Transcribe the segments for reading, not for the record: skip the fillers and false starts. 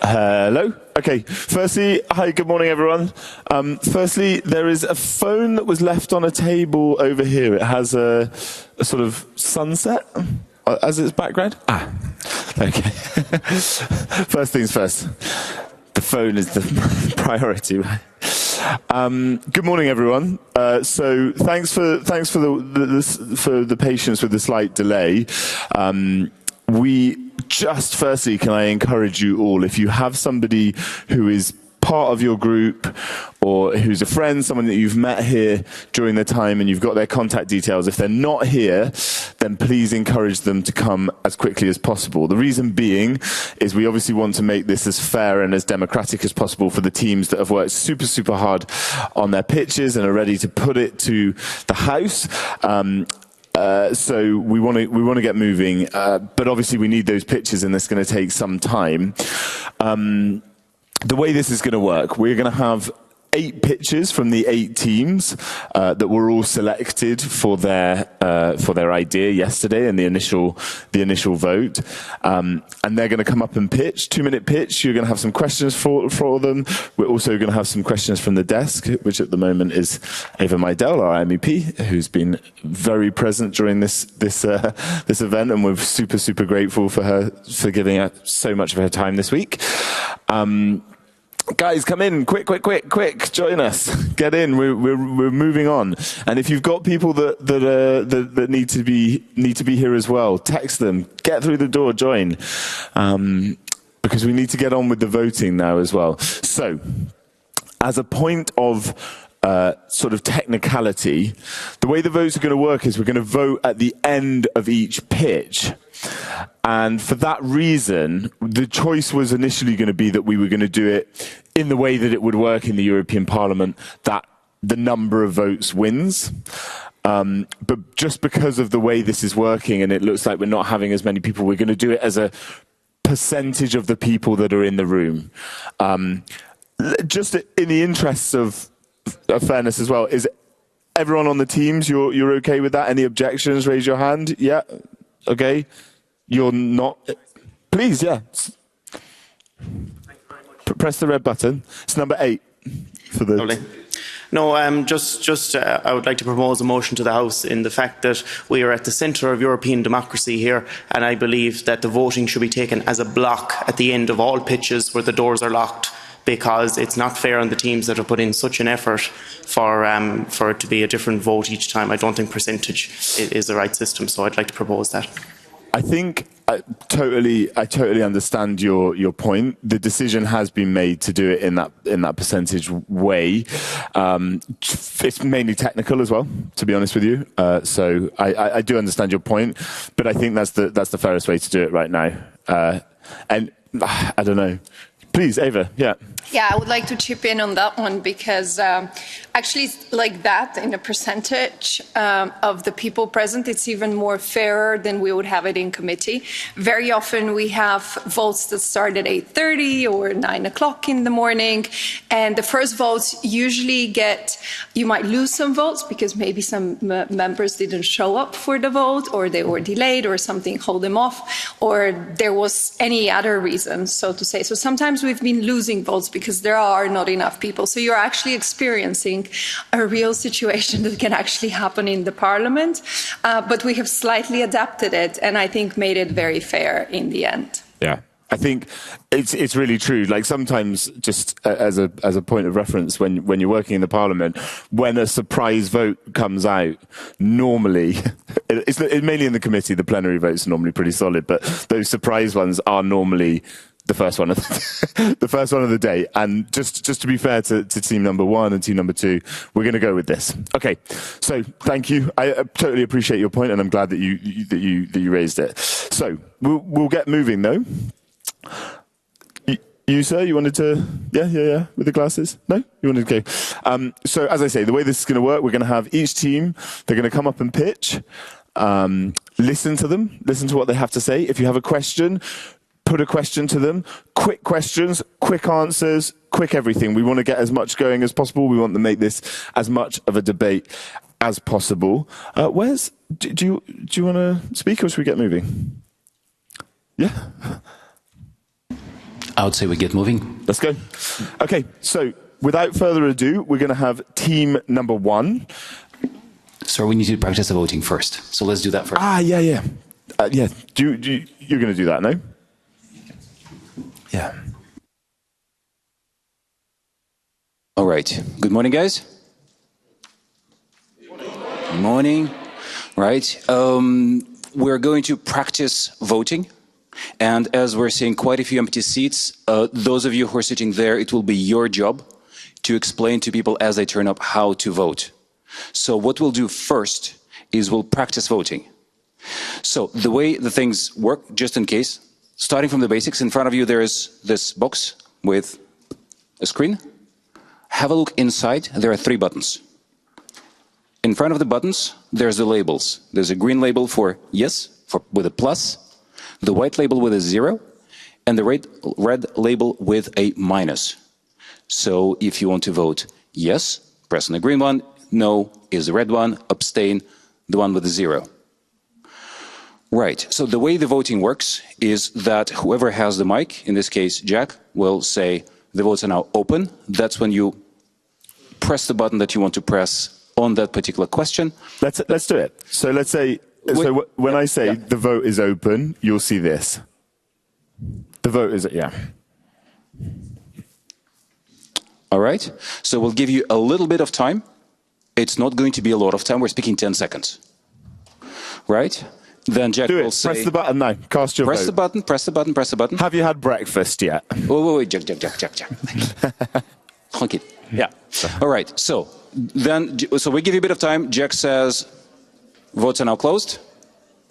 Hello. Okay. Firstly, hi, good morning, everyone. Firstly, there is a phone that was left on a table over here. It has a sort of sunset as its background. Okay. First things first. The phone is the priority, right? Good morning, everyone. So thanks for the patience with the slight delay. Firstly, can I encourage you all, if you have somebody who is part of your group or who's a friend, someone that you've met here during the time and you've got their contact details, if they're not here, then please encourage them to come as quickly as possible. The reason being is we obviously want to make this as fair and as democratic as possible for the teams that have worked super, super hard on their pitches and are ready to put it to the house. So we want to get moving, but obviously we need those pitches, and that's going to take some time. The way this is going to work, we're going to have 8 pitches from the 8 teams that were all selected for their idea yesterday in the initial vote, and they're going to come up and pitch 2-minute pitch. You're going to have some questions for them. We're also going to have some questions from the desk, which at the moment is Eva Maydell, our MEP, who's been very present during this event, and we're super grateful for her for giving us so much of her time this week. Guys, come in, quick, join us, get in, we're moving on. And if you've got people that need to be here as well, text them, get through the door, join, because we need to get on with the voting now as well. So, as a point of sort of technicality, the way the votes are going to work is we're going to vote at the end of each pitch. And for that reason, the choice was initially going to be that we were going to do it in the way that it would work in the European Parliament, that the number of votes wins. But just because of the way this is working, and it looks like we're not having as many people, we're going to do it as a percentage of the people that are in the room. Just in the interests of fairness as well, is everyone on the teams, you're okay with that? Any objections? Raise your hand. Yeah. Okay. You're not. Please, yeah. Press the red button. It's number 8 for the. Lovely. No, I would like to propose a motion to the House in the fact that we are at the centre of European democracy here, and I believe that the voting should be taken as a block at the end of all pitches where the doors are locked, because it's not fair on the teams that have put in such an effort for it to be a different vote each time. I don't think percentage is the right system, so I'd like to propose that. I think I totally understand your point. The decision has been made to do it in that percentage way. It's mainly technical as well, to be honest with you. So I do understand your point, but I think that's the fairest way to do it right now. And I don't know. Please, Eva. Yeah. Yeah, I would like to chip in on that one because actually, like that, in a percentage of the people present, it's even more fairer than we would have it in committee. Very often we have votes that start at 8:30 or 9 o'clock in the morning, and the first votes usually you might lose some votes because maybe some members didn't show up for the vote, or they were delayed, or something hold them off, or there was any other reason, so to say. So sometimes we've been losing votes because there are not enough people. So you're actually experiencing a real situation that can actually happen in the Parliament, but we have slightly adapted it and I think made it very fair in the end. Yeah. I think it's really true. Like sometimes, just as a point of reference, when you're working in the Parliament, when a surprise vote comes out, normally it's mainly in the committee. The plenary votes are normally pretty solid, but those surprise ones are normally the first one of the day. And just to be fair to team number 1 and team number 2, we're going to go with this. Okay, so thank you. I totally appreciate your point, and I'm glad that you raised it. So we'll get moving though. You, sir, you wanted to, yeah, with the glasses? No? You wanted to go. So as I say, the way this is going to work, we're going to have each team, they're going to come up and pitch, listen to them, listen to what they have to say. If you have a question, put a question to them. Quick questions, quick answers, quick everything. We want to get as much going as possible. We want to make this as much of a debate as possible. Do you want to speak, or should we get moving? Yeah? I would say we get moving. Let's go. Okay, so without further ado, we're going to have team number 1. So we need to practice the voting first. So let's do that first. Yeah. Yeah. You're going to do that, no? Yeah. All right. Good morning, guys. Good morning. Right. We're going to practice voting. And as we're seeing quite a few empty seats, those of you who are sitting there, it will be your job to explain to people as they turn up how to vote. So what we'll do first is we'll practice voting. So the way the things work, just in case, starting from the basics, in front of you there is this box with a screen. Have a look inside. There are 3 buttons. In front of the buttons, there's the labels. There's a green label for yes, with a plus, the white label with a 0, and the red label with a minus. So if you want to vote yes, press on the green one, no is the red one, abstain, the one with the 0. Right, so the way the voting works is that whoever has the mic, in this case Jack, will say the votes are now open. That's when you press the button that you want to press on that particular question. Let's do it. So let's say, when I say the vote is open, you'll see this. The vote is, yeah. All right, so we'll give you a little bit of time. It's not going to be a lot of time. We're speaking 10 seconds. Right? Then Jack will say... Press the button now. Cast your vote. Press the button, press the button, press the button. Have you had breakfast yet? Wait, Jack. Honk it. Yeah. All right, so we give you a bit of time. Jack says, votes are now closed.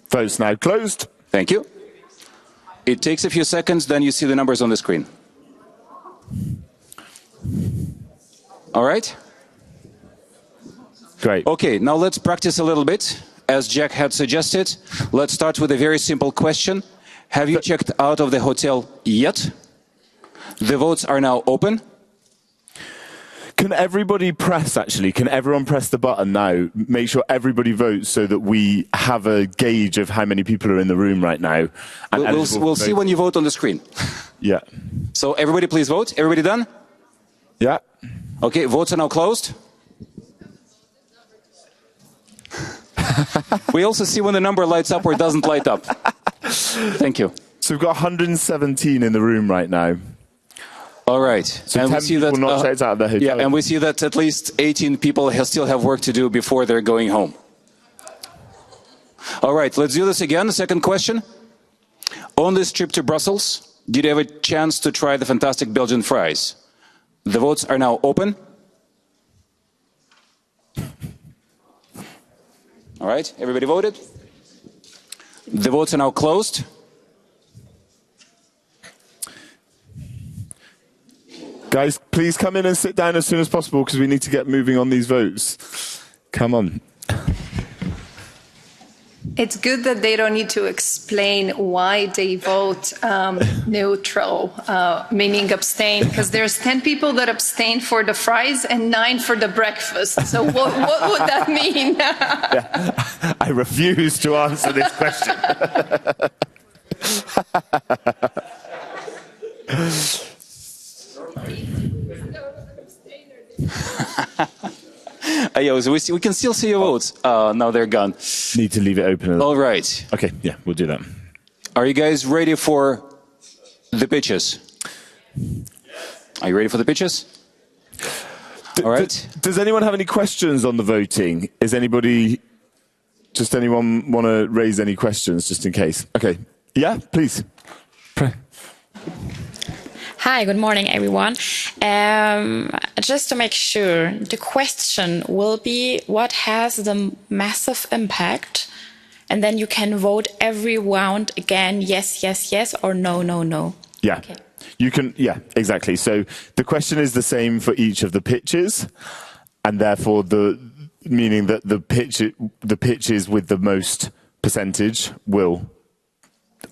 Votes now closed. Thank you. It takes a few seconds, then you see the numbers on the screen. All right? Great. Okay, now let's practice a little bit. As Jack had suggested, let's start with a very simple question. Have you checked out of the hotel yet? The votes are now open. Can everybody press, actually? Can everyone press the button now? Make sure everybody votes so that we have a gauge of how many people are in the room right now. We'll see when you vote on the screen. Yeah. So everybody please vote. Everybody done? Yeah. Okay, votes are now closed. We also see when the number lights up or doesn't light up. Thank you. So we've got 117 in the room right now. All right. So and 10 we see people that, not checked out of the hotel. Yeah, and we see that at least 18 people still have work to do before they're going home. All right, let's do this again. Second question. On this trip to Brussels, did you have a chance to try the fantastic Belgian fries? The votes are now open. All right, everybody voted? The votes are now closed. Guys, please come in and sit down as soon as possible because we need to get moving on these votes. Come on. It's good that they don't need to explain why they vote neutral, meaning abstain, because there's 10 people that abstain for the fries and 9 for the breakfast. So what would that mean? Yeah. I refuse to answer this question. So we can still see your votes. Now they're gone. Need to leave it open. All right. Okay, yeah, we'll do that. Are you guys ready for the pitches? Are you ready for the pitches? All right. Does anyone have any questions on the voting? Anyone want to raise any questions just in case? Okay. Yeah, please. Hi, good morning, everyone. Just to make sure, the question will be what has the massive impact? And then you can vote every round again, yes, yes, yes, or no, no, no. Yeah. Okay. You can, yeah, exactly. So the question is the same for each of the pitches, and therefore meaning that the pitches with the most percentage will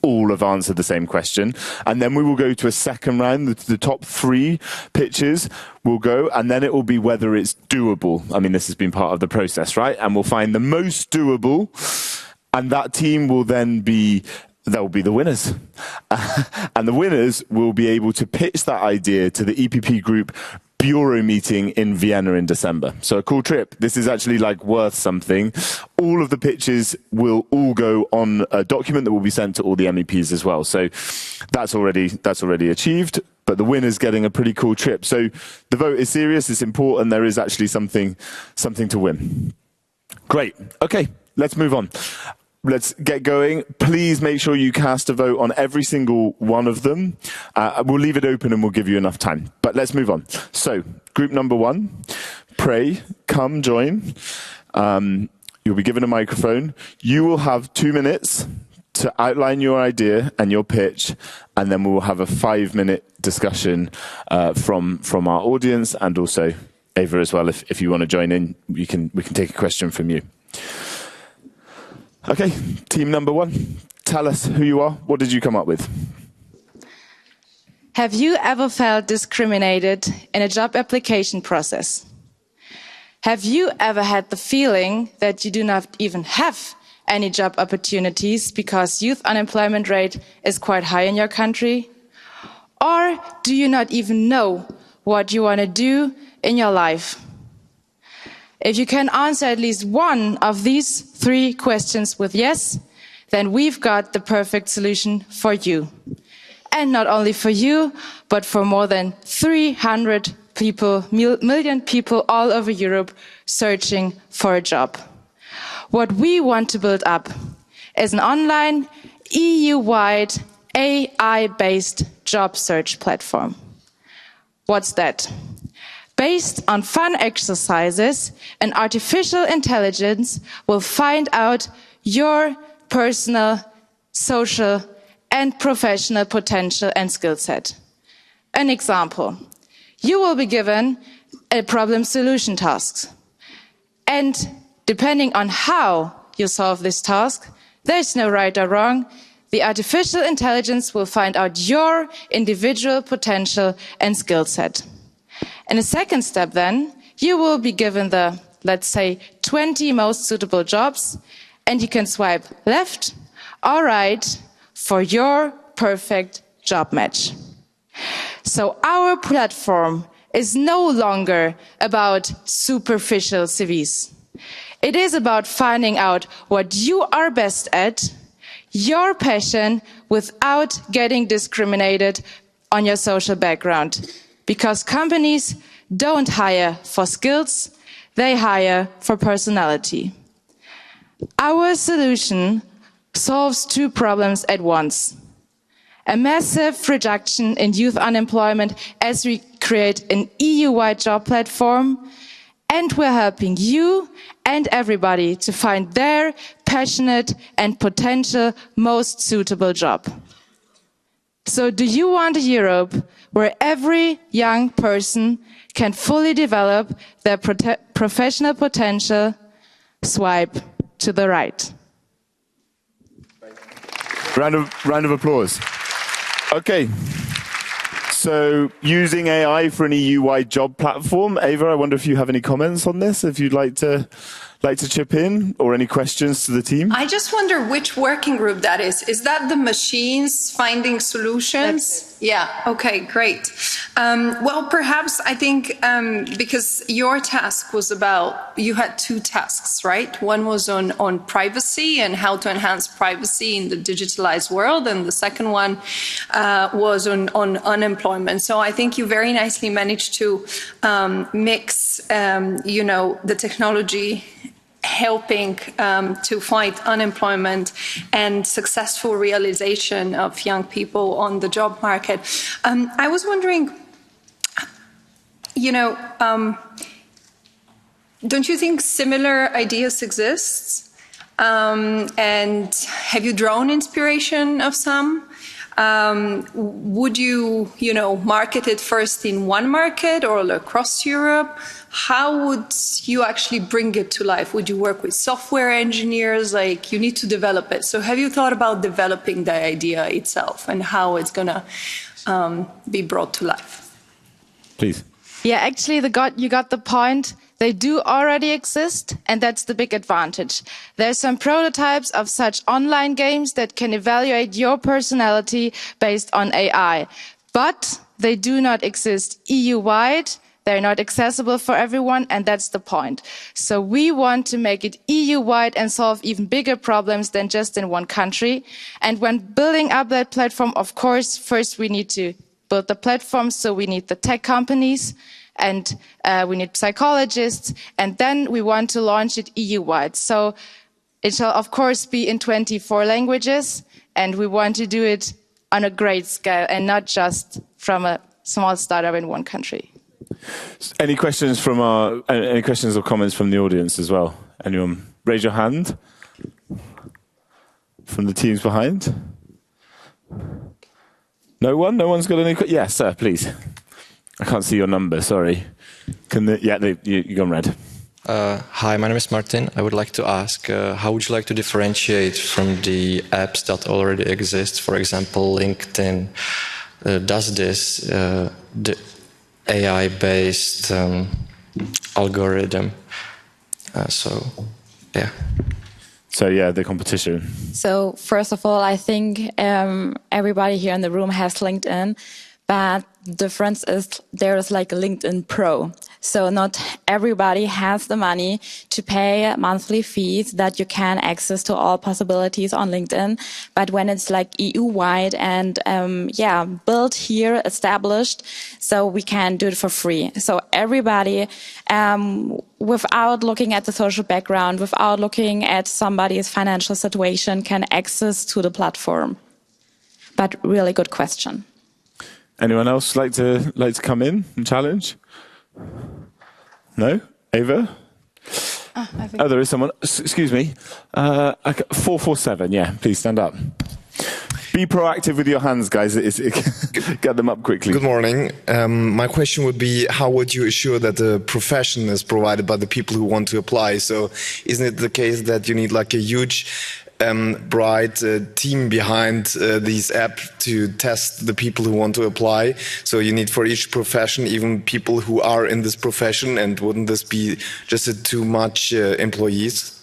all have answered the same question. And then we will go to a second round. The top 3 pitches will go, and then it will be whether it's doable. I mean, this has been part of the process, right? And we'll find the most doable, and that team will then be they'll be the winners. And the winners will be able to pitch that idea to the EPP Group Bureau meeting in Vienna in December. So a cool trip. This is actually like worth something. All of the pitches will all go on a document that will be sent to all the MEPs as well. So that's already achieved, but the winner's getting a pretty cool trip. So the vote is serious, it's important, there is actually something to win. Great. Okay, let's move on. Let's get going. Please make sure you cast a vote on every single one of them. We'll leave it open and we'll give you enough time. But let's move on. So, group number 1, pray, come join. You'll be given a microphone. You will have 2 minutes to outline your idea and your pitch, and then we will have a 5-minute discussion from our audience, and also Eva as well. If you want to join in, we can take a question from you. Okay, team number 1, tell us who you are. What did you come up with? Have you ever felt discriminated in a job application process? Have you ever had the feeling that you do not even have any job opportunities because youth unemployment rate is quite high in your country? Or do you not even know what you want to do in your life? If you can answer at least one of these 3 questions with yes, then we've got the perfect solution for you. And not only for you, but for more than 300 million people all over Europe searching for a job. What we want to build up is an online, EU-wide, AI-based job search platform. What's that? Based on fun exercises, and artificial intelligence will find out your personal, social, and professional potential and skill set. An example, you will be given a problem solution task. And depending on how you solve this task, there's no right or wrong. The artificial intelligence will find out your individual potential and skill set. In a second step then, you will be given the, let's say, 20 most suitable jobs, and you can swipe left or right for your perfect job match. So our platform is no longer about superficial CVs. It is about finding out what you are best at, your passion, without getting discriminated on your social background. Because companies don't hire for skills, they hire for personality. Our solution solves 2 problems at once. A massive reduction in youth unemployment as we create an EU-wide job platform, and we're helping you and everybody to find their passionate and potential most suitable job. So do you want a Europe where every young person can fully develop their professional potential? Swipe to the right. Round of applause. Okay. So using AI for an EU-wide job platform. Eva, I wonder if you have any comments on this, if you'd like to chip in, or any questions to the team? I just wonder which working group that is. Is that the machines finding solutions? Yeah, okay, great. Well, perhaps I think because your task was about, you had 2 tasks, right? One was on privacy and how to enhance privacy in the digitalized world, and the second one was on unemployment. So I think you very nicely managed to mix, the technology helping to fight unemployment and successful realization of young people on the job market. I was wondering, don't you think similar ideas exist? And have you drawn inspiration of some? Would you, market it first in one market or across Europe? How would you actually bring it to life? Would you work with software engineers? Like, you need to develop it. So have you thought about developing the idea itself and how it's going to be brought to life? Please. Yeah, actually, you got the point. they do already exist, and that's the big advantage. There's some prototypes of such online games that can evaluate your personality based on AI, but they do not exist EU-wide. They're not accessible for everyone, and that's the point. So we want to make it EU-wide and solve even bigger problems than just in one country. And when building up that platform, of course, first we need to build the platform, so we need the tech companies, and we need psychologists, and then we want to launch it EU-wide. So it shall, of course, be in 24 languages, and we want to do it on a great scale and not just from a small startup in one country. Any questions from any questions or comments from the audience as well? Anyone? Raise your hand. From the teams behind. No one? No one's got any? Yes, sir, please. I can't see your number. Sorry. You're gone red. Hi, my name is Martin. I would like to ask, how would you like to differentiate from the apps that already exist? For example, LinkedIn does this, the AI-based algorithm. The competition. So first of all, I think everybody here in the room has LinkedIn, but the difference is there is like a LinkedIn Pro. So not everybody has the money to pay monthly fees that you can access to all possibilities on LinkedIn. But when it's like EU-wide and built here, established, so we can do it for free. So everybody, without looking at the social background, without looking at somebody's financial situation, can access to the platform. But really good question. Anyone else like to come in and challenge? No? Ava? There is someone. Excuse me. 447, yeah, please stand up. Be proactive with your hands, guys. Get them up quickly. Good morning. My question would be, how would you assure that the profession is provided by the people who want to apply? So isn't it the case that you need like a huge bright team behind these apps to test the people who want to apply? So you need for each profession even people who are in this profession, and wouldn't this be just too much employees?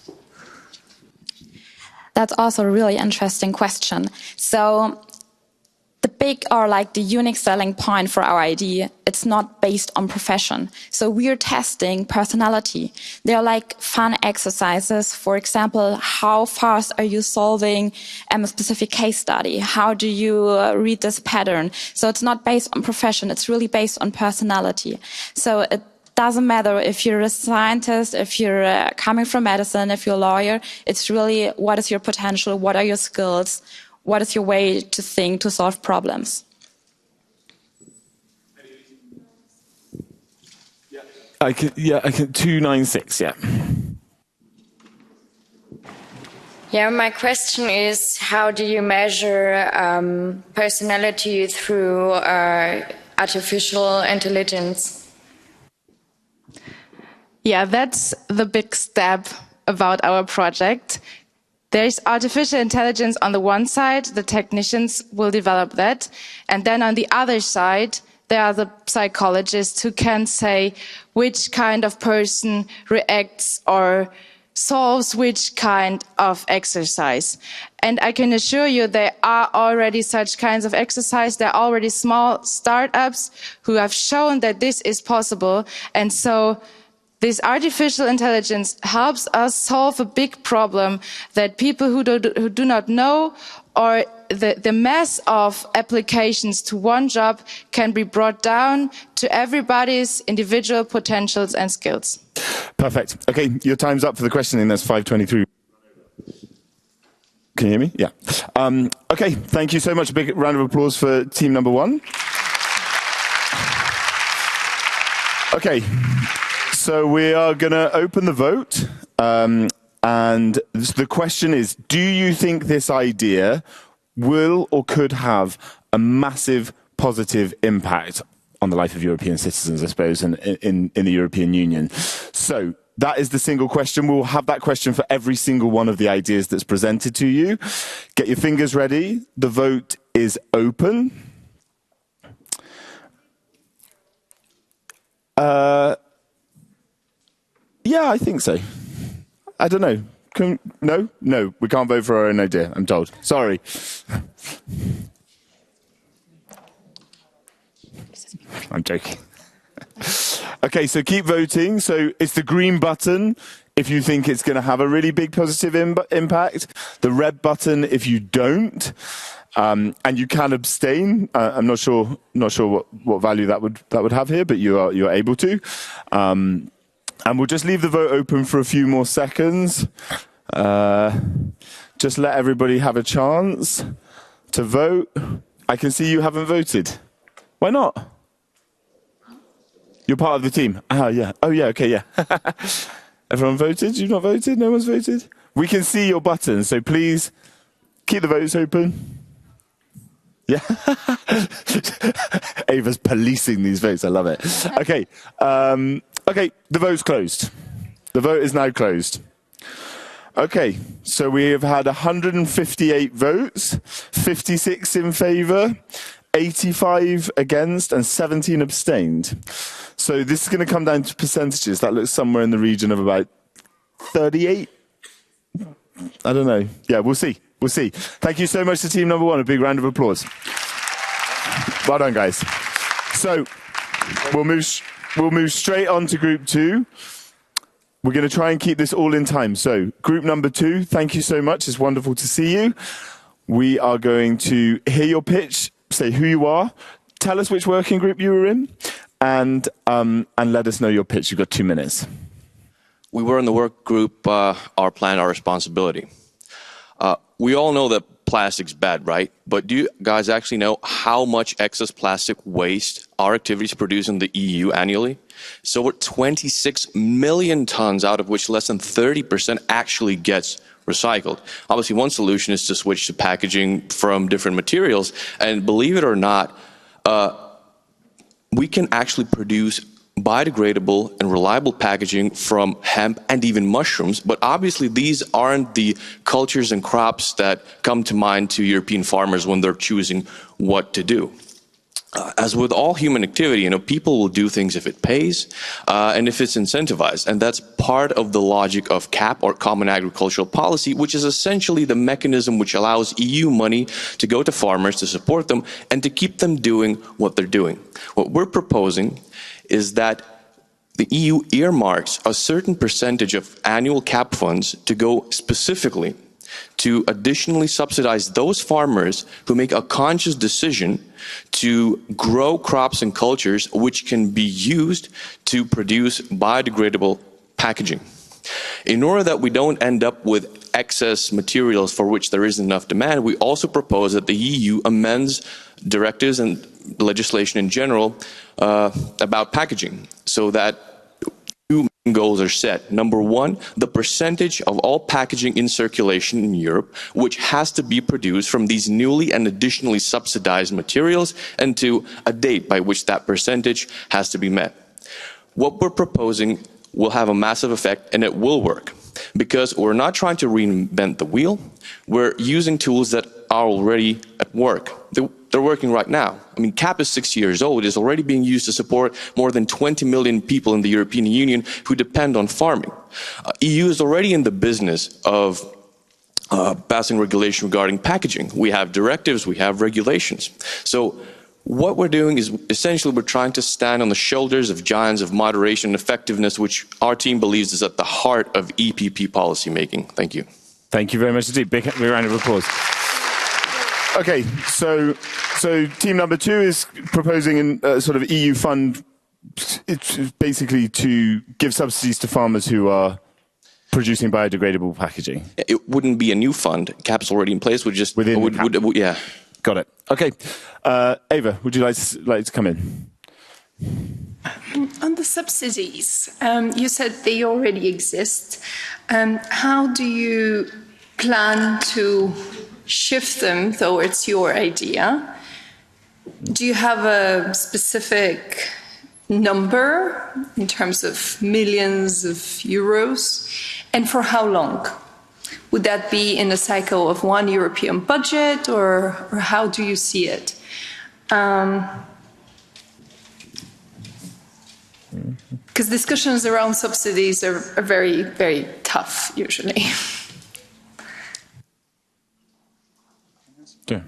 That's also a really interesting question. So the big or like the unique selling point for our idea, it's not based on profession. So we're testing personality. They're like fun exercises. For example, how fast are you solving a specific case study? How do you read this pattern? So it's not based on profession. It's really based on personality. So it doesn't matter if you're a scientist, if you're coming from medicine, if you're a lawyer. It's really what is your potential? What are your skills? What is your way to think, to solve problems? I can 296, yeah. Yeah, my question is, how do you measure personality through artificial intelligence? Yeah, that's the big step about our project. There's artificial intelligence on the one side, the technicians will develop that. And then on the other side, there are the psychologists who can say which kind of person reacts or solves which kind of exercise. And I can assure you there are already such kinds of exercise. There are already small startups who have shown that this is possible. And so this artificial intelligence helps us solve a big problem that people who do not know, or the mass of applications to one job, can be brought down to everybody's individual potentials and skills. Perfect. Okay, your time's up for the questioning. That's 5:23. Can you hear me? Yeah. Okay, thank you so much. A big round of applause for team number one. Okay. So we are going to open the vote, and the question is, do you think this idea will or could have a massive positive impact on the life of European citizens, I suppose, in the European Union? So that is the single question. We'll have that question for every single one of the ideas that's presented to you. Get your fingers ready. The vote is open. Yeah, I think so. I don't know. No, we can't vote for our own idea, I'm told. Sorry. I'm joking. Okay, so keep voting. So it's the green button if you think it's going to have a really big positive impact. The red button if you don't. And you can abstain. I'm not sure what value that would have here, but you're able to. And we'll just leave the vote open for a few more seconds. Just let everybody have a chance to vote. I can see you haven't voted. Why not? You're part of the team. Yeah. Oh, yeah, okay, yeah. Everyone voted? You've not voted? No one's voted? We can see your button, so please keep the votes open. Yeah. Eva's policing these votes. I love it. Okay. Okay, the vote's closed. The vote is now closed. Okay, so we have had 158 votes, 56 in favour, 85 against, and 17 abstained. So this is going to come down to percentages. That looks somewhere in the region of about 38. I don't know. Yeah, we'll see. We'll see. Thank you so much to team number one. A big round of applause. Well done, guys. So we'll move straight on to group two. We're going to try and keep this all in time. So group number two, thank you so much. It's wonderful to see you. We are going to hear your pitch, say who you are, tell us which working group you were in, and let us know your pitch. You've got 2 minutes. We were in the work group, Our Planet, Our Responsibility. We all know that plastic's bad, right? But do you guys actually know how much excess plastic waste our activities produce in the EU annually? So we're 26 million tons, out of which less than 30% actually gets recycled. Obviously, one solution is to switch to packaging from different materials. And believe it or not, we can actually produce biodegradable and reliable packaging from hemp and even mushrooms. But obviously, these aren't the cultures and crops that come to mind to European farmers when they're choosing what to do. As with all human activity, people will do things if it pays and if it's incentivized. And that's part of the logic of CAP, or Common Agricultural Policy, which is essentially the mechanism which allows EU money to go to farmers to support them and to keep them doing what they're doing. What we're proposing is that the EU earmarks a certain percentage of annual CAP funds to go specifically to additionally subsidize those farmers who make a conscious decision to grow crops and cultures which can be used to produce biodegradable packaging. In order that we don't end up with excess materials for which there isn't enough demand, we also propose that the EU amends directives and legislation in general about packaging, so that two main goals are set. Number one, the percentage of all packaging in circulation in Europe, which has to be produced from these newly and additionally subsidized materials, and to a date by which that percentage has to be met. What we're proposing will have a massive effect, and it will work, because we're not trying to reinvent the wheel. We're using tools that are already at work. They're working right now. I mean, CAP is 6 years old. It's already being used to support more than 20 million people in the European Union who depend on farming. EU is already in the business of passing regulation regarding packaging. We have directives, we have regulations. So what we're doing is essentially we're trying to stand on the shoulders of giants of moderation and effectiveness, which our team believes is at the heart of EPP policy making. Thank you. Thank you very much indeed. Big round of applause. Okay, so team number two is proposing a sort of EU fund. It's basically to give subsidies to farmers who are producing biodegradable packaging. It wouldn't be a new fund. CAP's already in place. Yeah. Got it. Okay, Eva, would you like to come in? On the subsidies, you said they already exist. How do you plan to shift them towards your idea? Do you have a specific number in terms of millions of euros? And for how long? Would that be in a cycle of one European budget, or how do you see it? Because discussions around subsidies are very, very tough, usually. Okay.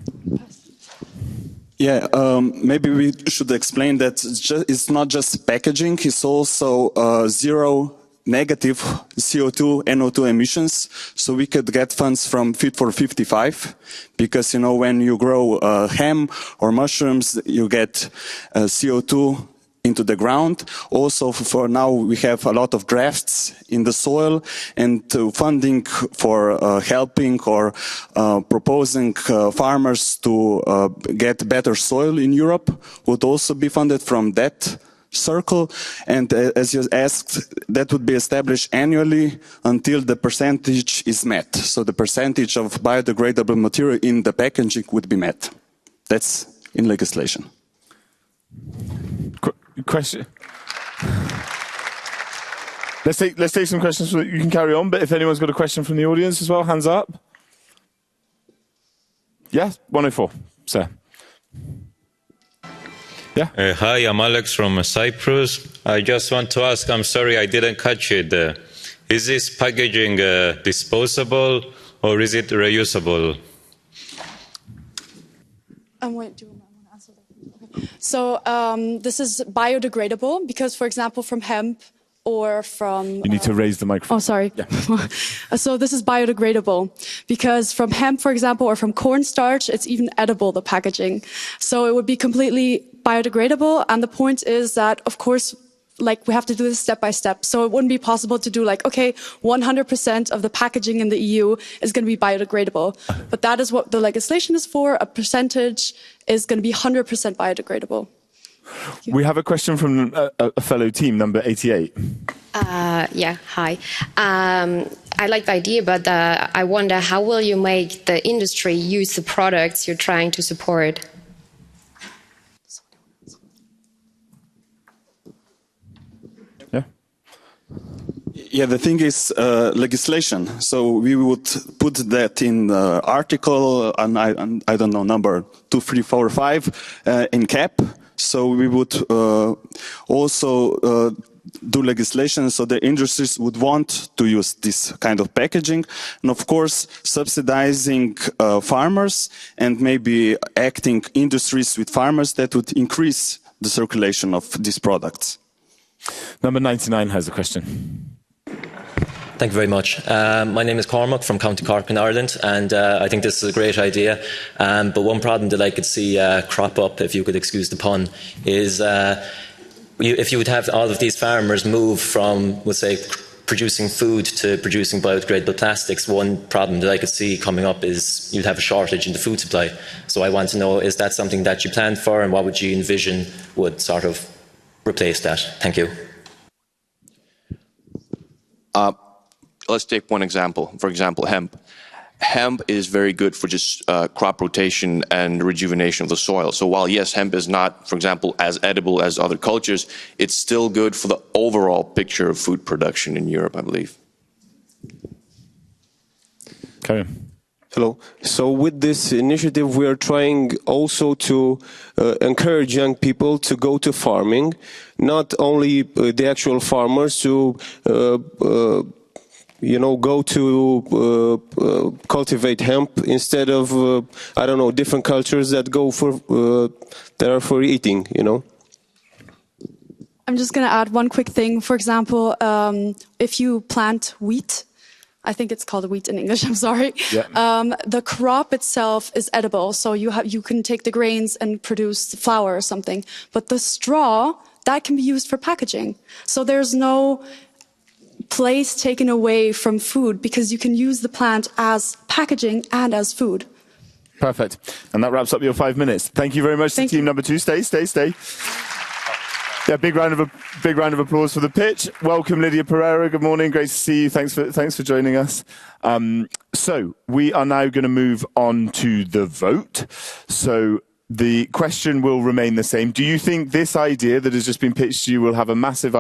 Yeah, maybe we should explain that it's not just packaging, it's also zero negative CO2, NO2 emissions. So we could get funds from Fit for 55, because, you know, when you grow ham or mushrooms, you get CO2 into the ground. Also, for now, we have a lot of drafts in the soil, and funding for helping or proposing farmers to get better soil in Europe would also be funded from that circle. And as you asked, that would be established annually until the percentage is met. So the percentage of biodegradable material in the packaging would be met. That's in legislation. Question. Let's take some questions so that you can carry on. But if anyone's got a question from the audience as well, hands up. Yes, 104, sir. Yeah. Hi, I'm Alex from Cyprus. I just want to ask. I'm sorry, I didn't catch it. Is this packaging disposable or is it reusable? So this is biodegradable because, for example, from hemp or from... You need to raise the microphone. Oh, sorry. Yeah. So this is biodegradable because from hemp, for example, or from cornstarch, it's even edible, the packaging. So it would be completely biodegradable. And the point is that, of course, like we have to do this step by step. So it wouldn't be possible to do like, okay, 100% of the packaging in the EU is going to be biodegradable. But that is what the legislation is for. A percentage is going to be 100% biodegradable. We have a question from a fellow team, number 88. Yeah, hi. I like the idea, but I wonder how will you make the industry use the products you're trying to support? Yeah, the thing is legislation. So we would put that in the article, and I don't know, number 2, 3, 4, 5 in CAP. So we would also do legislation so the industries would want to use this kind of packaging. And of course, subsidizing farmers and maybe acting industries with farmers that would increase the circulation of these products. Number 99 has a question. Thank you very much. My name is Cormac from County Cork in Ireland, and I think this is a great idea. But one problem that I could see crop up, if you could excuse the pun, is if you would have all of these farmers move from, let's say, producing food to producing biodegradable plastics, one problem that I could see coming up is you'd have a shortage in the food supply. So I want to know, is that something that you plan for, and what would you envision would sort of replace that? Thank you. Let's take one example. For example, hemp. Hemp is very good for just crop rotation and rejuvenation of the soil. So while, yes, hemp is not, for example, as edible as other cultures, it's still good for the overall picture of food production in Europe, I believe. Carry on. Hello. So with this initiative, we are trying also to encourage young people to go to farming, not only the actual farmers to go to cultivate hemp instead of, I don't know, different cultures that go for, that are for eating, I'm just going to add one quick thing. For example, if you plant wheat, I think it's called wheat in English, I'm sorry. Yeah. The crop itself is edible, so you can take the grains and produce flour or something. But the straw, that can be used for packaging. So there's no place taken away from food because you can use the plant as packaging and as food. Perfect. And that wraps up your 5 minutes. Thank you very much to team number 2. Stay. Yeah, big round of applause for the pitch. Welcome, Lidia Pereira. Good morning. Great to see you. Thanks for joining us. So we are now going to move on to the vote. So the question will remain the same. Do you think this idea that has just been pitched to you will have a massive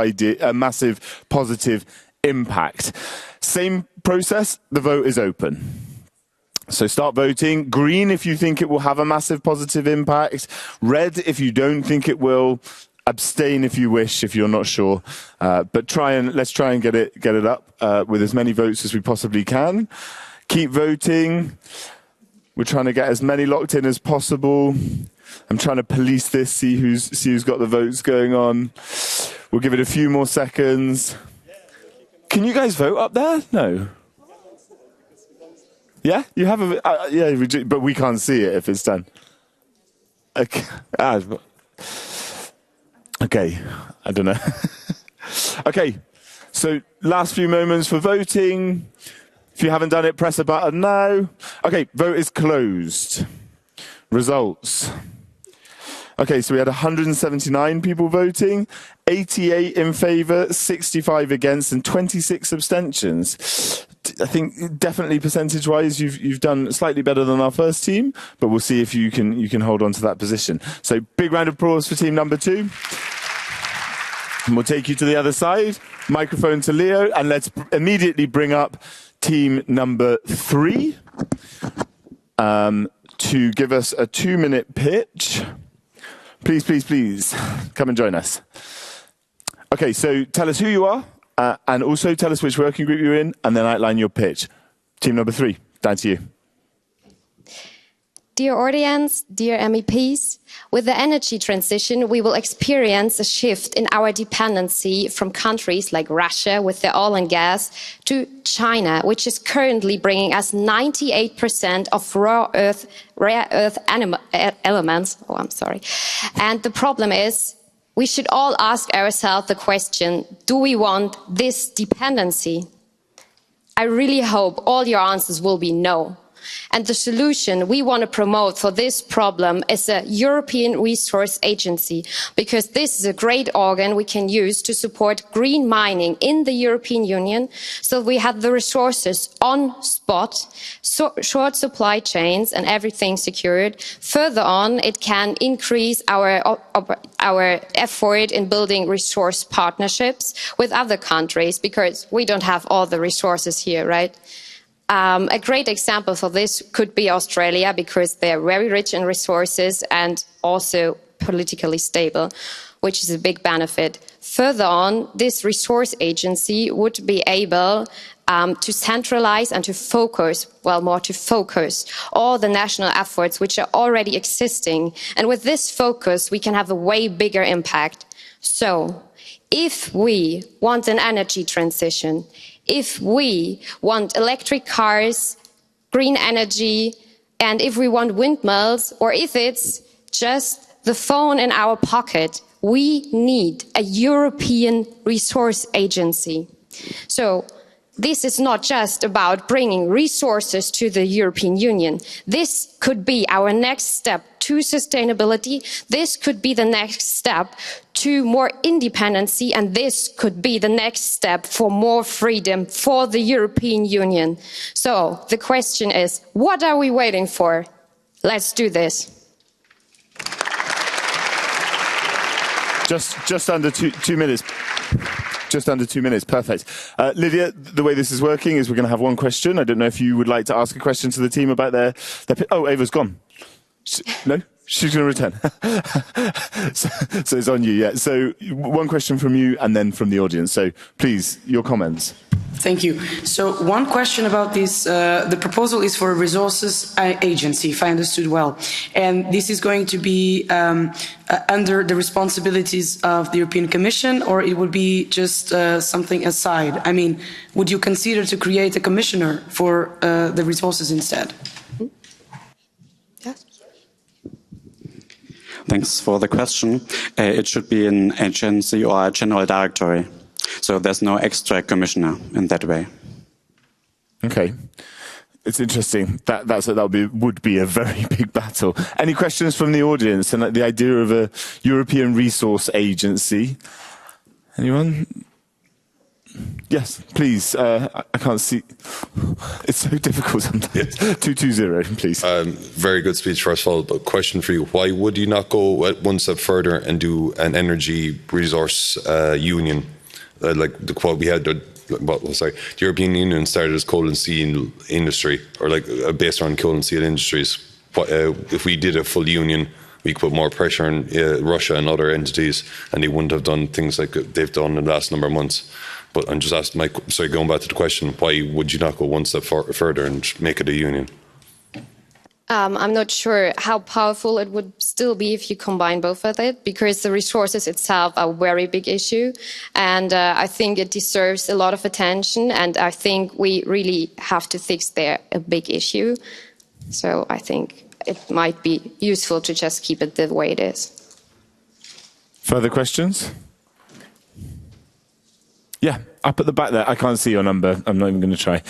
positive impact? Same process. The vote is open. So start voting. Green if you think it will have a massive positive impact. Red if you don't think it will. Abstain if you wish, if you're not sure. But let's try and get it up with as many votes as we possibly can. Keep voting. We're trying to get as many locked in as possible. I'm trying to police this, see who's got the votes going on. We'll give it a few more seconds. Can you guys vote up there? No. Yeah, you have a but we can't see it if it's done. Okay, okay. I don't know. Okay, so last few moments for voting. If you haven't done it, press a button now. Okay, vote is closed. Results. Okay, so we had 179 people voting, 88 in favour, 65 against, and 26 abstentions. I think definitely percentage-wise, you've done slightly better than our first team, but we'll see if you can hold on to that position. So big round of applause for team number 2. And we'll take you to the other side. Microphone to Leo, and let's immediately bring up team number 3 to give us a 2-minute pitch. Please, please, please, come and join us. Okay, so tell us who you are, and also tell us which working group you're in, and then outline your pitch. Team number 3, down to you. Dear audience, dear MEPs, with the energy transition, we will experience a shift in our dependency from countries like Russia with their oil and gas to China, which is currently bringing us 98% of rare earth elements. Oh, I'm sorry. And the problem is, we should all ask ourselves the question, do we want this dependency? I really hope all your answers will be no. And the solution we want to promote for this problem is a European Resource Agency, because this is a great organ we can use to support green mining in the European Union, so we have the resources on spot, short supply chains and everything secured. Further on, it can increase our effort in building resource partnerships with other countries, because we don't have all the resources here, right? A great example for this could be Australia, because they are very rich in resources and also politically stable, which is a big benefit. Further on, this resource agency would be able to centralize and to focus, well, more to focus all the national efforts which are already existing. And with this focus, we can have a way bigger impact. So, if we want an energy transition, if we want electric cars, green energy, and if we want windmills, or if it's just the phone in our pocket, we need a European resource agency. So this is not just about bringing resources to the European Union. This could be our next step to sustainability. This could be the next step to more independency, and this could be the next step for more freedom for the European Union. So the question is, what are we waiting for? Let's do this. Just under two minutes. Just under 2 minutes, perfect. Lidia, the way this is working is we're going to have one question. I don't know if you would like to ask a question to the team about their oh, Eva's gone. No? She's going to return. so it's on you, yeah. So one question from you and then from the audience. So please, your comments. Thank you. So one question about this, the proposal is for a resources agency, if I understood well. And this is going to be under the responsibilities of the European Commission, or it would be just something aside? I mean, would you consider to create a commissioner for the resources instead? Yes. Thanks for the question. It should be an agency or a general directory. So there's no extra commissioner in that way. Okay. It's interesting. That would be a very big battle. Any questions from the audience and the idea of a European resource agency? Anyone? Yes, please. I can't see. It's so difficult sometimes. 220, please. Very good speech, first of all. But question for you: why would you not go one step further and do an energy resource union, like the quote we had? The European Union started as coal and steel industry, or like based on coal and steel industries. If we did a full union we could put more pressure on Russia and other entities, and they wouldn't have done things like they've done in the last number of months. But I'm just asking, going back to the question, why would you not go one step further and make it a union? I'm not sure how powerful it would still be if you combine both of it, because the resources itself are a very big issue. And I think it deserves a lot of attention. And I think we really have to fix there a big issue. So I think it might be useful to just keep it the way it is. Further questions? Yeah, up at the back there. I can't see your number. I'm not even going to try.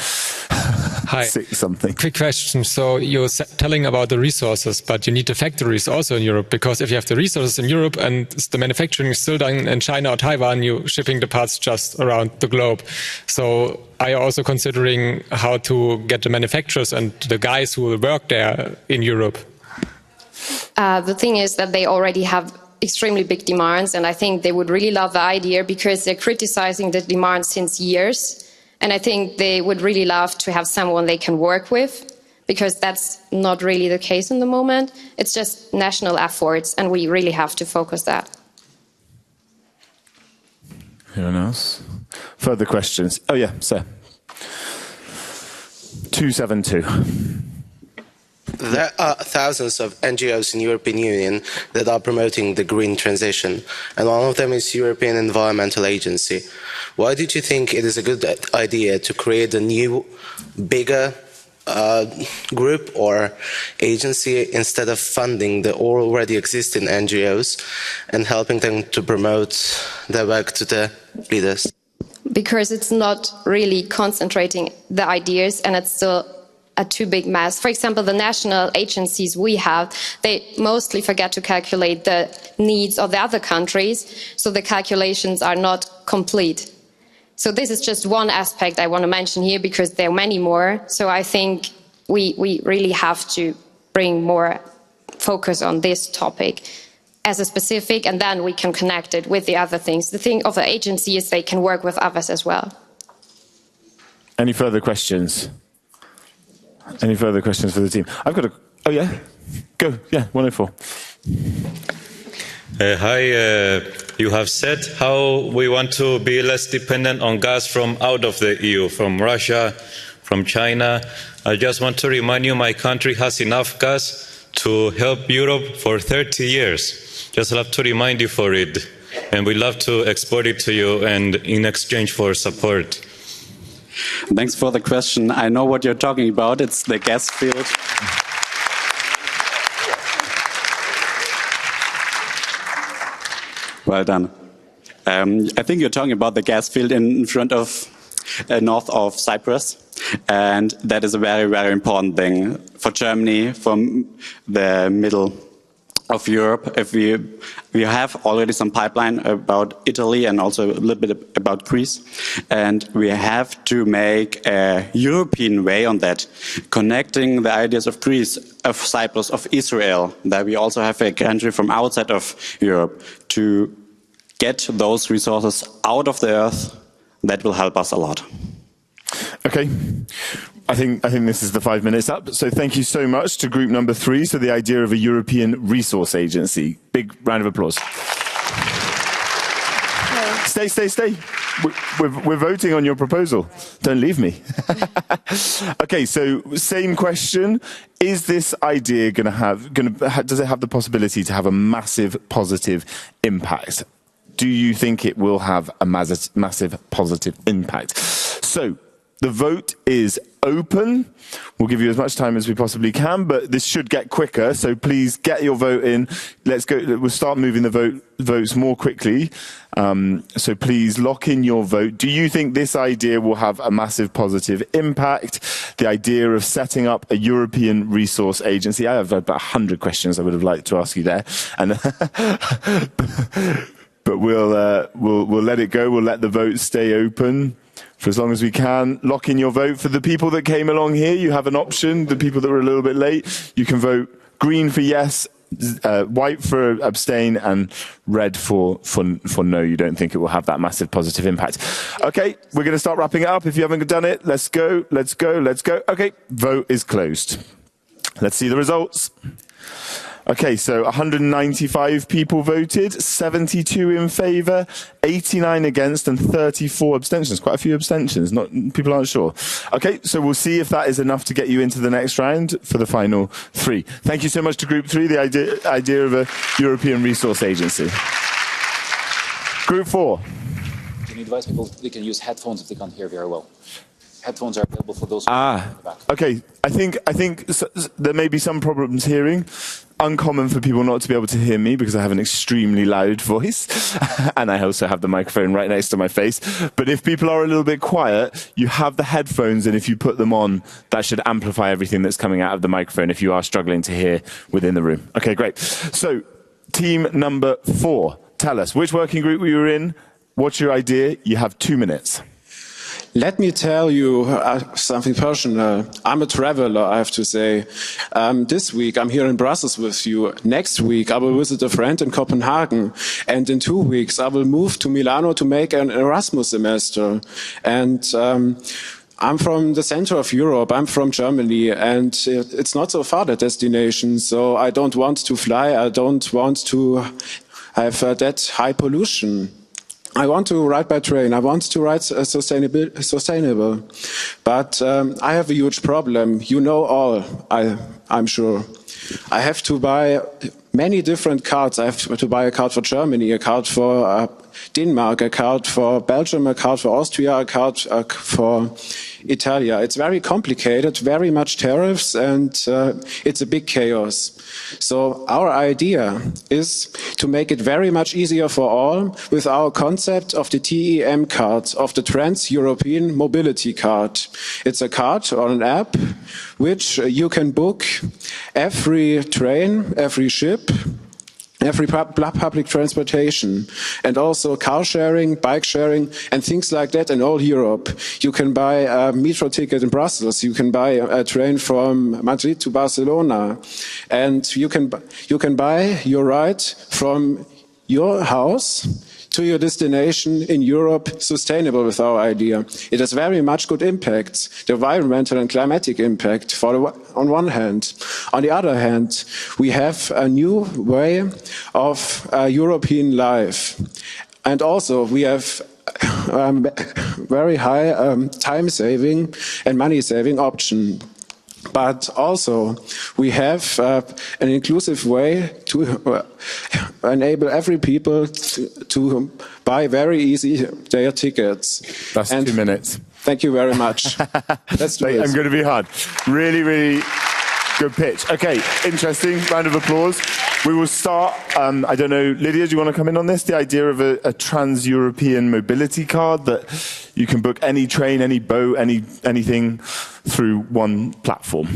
Hi. Something. Quick question. So you're telling about the resources, but you need the factories also in Europe, because if you have the resources in Europe and the manufacturing is still done in China or Taiwan, you're shipping the parts just around the globe. So are you also considering how to get the manufacturers and the guys who will work there in Europe? The thing is that they already have extremely big demands, and I think they would really love the idea because they're criticizing the demands since years. And I think they would really love to have someone they can work with, because that's not really the case in the moment. It's just national efforts, and we really have to focus that. Anyone else? Further questions? Oh yeah, sir. 272. There are thousands of NGOs in the European Union that are promoting the green transition, and one of them is European Environmental Agency. Why did you think it is a good idea to create a new, bigger group or agency instead of funding the already existing NGOs and helping them to promote their work to the leaders? Because it's not really concentrating the ideas, and it's still a too big mess. For example, the national agencies we have, they mostly forget to calculate the needs of the other countries, so the calculations are not complete. So this is just one aspect I want to mention here, because there are many more. So I think we really have to bring more focus on this topic as a specific, and then we can connect it with the other things. The thing of the agency is they can work with others as well. Any further questions? Any further questions for the team? I've got a... Oh, yeah? Go. Yeah, 104. Hi. You have said how we want to be less dependent on gas from out of the EU, from Russia, from China. I just want to remind you my country has enough gas to help Europe for 30 years. Just love to remind you for it. And we love to export it to you and in exchange for support. Thanks for the question. I know what you're talking about. It's the gas field. Well done. I think you're talking about the gas field in front of, north of Cyprus. And that is a very, very important thing for Germany, from the middle of Europe. If we have already some pipeline about Italy and also a little bit about Greece, and we have to make a European way on that, connecting the ideas of Greece, of Cyprus, of Israel, that we also have a country from outside of Europe to get those resources out of the earth. That will help us a lot. Okay. I think this is the 5 minutes up. So thank you so much to group number 3. So the idea of a European resource agency. Big round of applause. Stay. We're voting on your proposal. Don't leave me. Okay, so same question. Is this idea does it have the possibility to have a massive positive impact? Do you think it will have a massive positive impact? So the vote is open. We'll give you as much time as we possibly can, but this should get quicker. So please get your vote in. Let's go. We'll start moving the votes more quickly. So please lock in your vote. Do you think this idea will have a massive positive impact? The idea of setting up a European resource agency. I have about 100 questions I would have liked to ask you there, and but we'll let it go. We'll let the vote stay open for as long as we can. Lock in your vote. For the people that came along here, you have an option. The people that were a little bit late, you can vote green for yes, white for abstain, and red for no. You don't think it will have that massive positive impact. Okay, we're going to start wrapping it up. If you haven't done it, let's go. Okay, vote is closed. Let's see the results. Okay, so 195 people voted, 72 in favour, 89 against and 34 abstentions. Quite a few abstentions, people aren't sure. Okay, so we'll see if that is enough to get you into the next round for the final 3. Thank you so much to Group 3, the idea of a European Resource Agency. Group 4. Can you advise people they can use headphones if they can't hear very well? Headphones are available for those who are in the back. Okay, I think there may be some problems hearing. Uncommon for people not to be able to hear me because I have an extremely loud voice and I also have the microphone right next to my face. But if people are a little bit quiet, you have the headphones, and if you put them on, that should amplify everything that's coming out of the microphone if you are struggling to hear within the room. Okay, great. So, team number 4, tell us, which working group were you in? What's your idea? You have 2 minutes. Let me tell you something personal. I'm a traveler, I have to say. This week I'm here in Brussels with you. Next week I will visit a friend in Copenhagen. And in 2 weeks I will move to Milano to make an Erasmus semester. And I'm from the center of Europe. I'm from Germany. And it's not so far, the destination. So I don't want to fly. I don't want to have that high pollution. I want to ride by train. I want to ride sustainable. But I have a huge problem. You know all, I'm sure. I have to buy many different cards. I have to buy a card for Germany, a card for Denmark, a card for Belgium, a card for Austria, a card for Italia. It's very complicated, very much tariffs, and it's a big chaos. So our idea is to make it very much easier for all with our concept of the TEM card, of the Trans-European Mobility Card. It's a card or an app which you can book every train, every ship, every public transportation, and also car sharing, bike sharing, and things like that in all Europe. You can buy a metro ticket in Brussels, you can buy a train from Madrid to Barcelona, and you can buy your ride from your house to your destination in Europe sustainable with our idea. It has very much good impacts, the environmental and climatic impact on one hand. On the other hand, we have a new way of European life. And also we have very high time saving and money saving option. But also, we have an inclusive way to enable every people to buy very easy their tickets. That's 2 minutes. Thank you very much. Let's do it. I'm going to be hard. Really, really good pitch. Okay, interesting. Round of applause. We will start, I don't know, Lidia, do you want to come in on this? The idea of a trans-European mobility card that you can book any train, any boat, anything through one platform.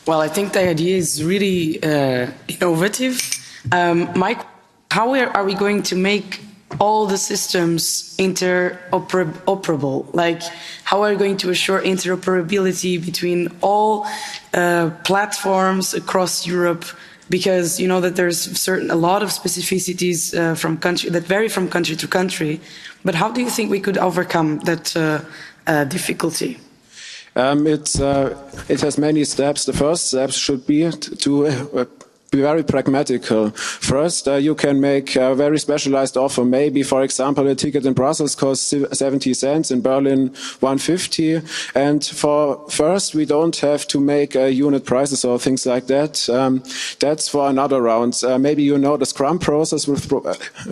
Well, I think the idea is really innovative. Mike, how are we going to make all the systems interoperable? Like, how are we going to assure interoperability between all platforms across Europe? Because you know that there's a lot of specificities that vary from country to country. But how do you think we could overcome that difficulty? It has many steps. The first step should be to be very pragmatical. First, you can make a very specialized offer. Maybe, for example, a ticket in Brussels costs 70 cents, in Berlin 150. And first, we don't have to make unit prices or things like that. That's for another round. Maybe you know the Scrum process with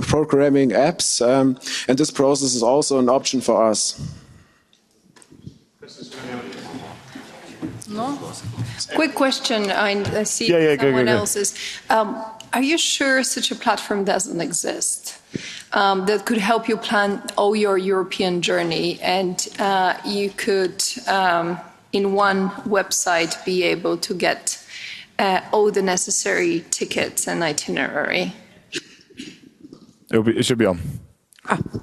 programming apps. And this process is also an option for us. No? Quick question. I see someone else's. Are you sure such a platform doesn't exist that could help you plan all your European journey, and you could, in one website, be able to get all the necessary tickets and itinerary? It should be on.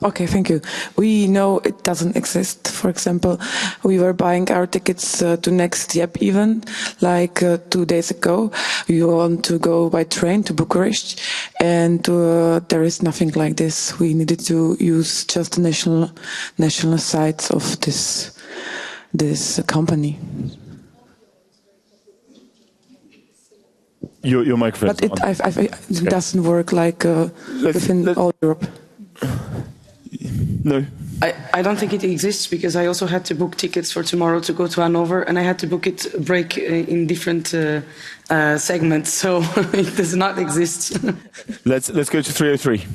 Okay, thank you. We know it doesn't exist. For example, we were buying our tickets to next YEP event like 2 days ago. We want to go by train to Bucharest, and there is nothing like this. We needed to use just the national sites of this company. Your microphone. But it doesn't work like within all Europe. No. I don't think it exists because I also had to book tickets for tomorrow to go to Hanover, and I had to book it break in different segments, so it does not exist. Let's go to 303.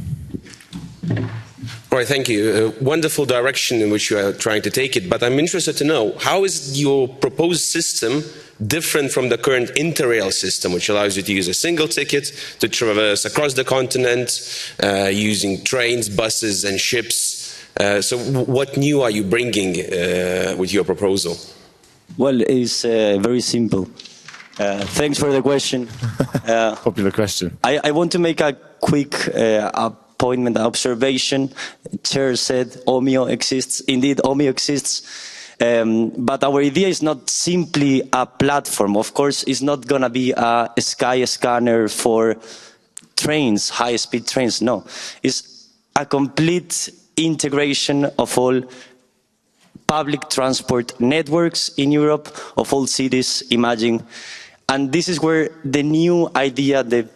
All right, thank you. Wonderful direction in which you are trying to take it, but I'm interested to know, how is your proposed system different from the current Interrail system, which allows you to use a single ticket to traverse across the continent using trains, buses and ships? So what new are you bringing with your proposal? Well, it's very simple. Thanks for the question. Popular question. I want to make a quick observation. Chair said Omio exists. Indeed, Omio exists. But our idea is not simply a platform. Of course, it's not going to be a sky scanner for trains, high-speed trains. No, it's a complete integration of all public transport networks in Europe, of all cities, imagine. And this is where the new idea, the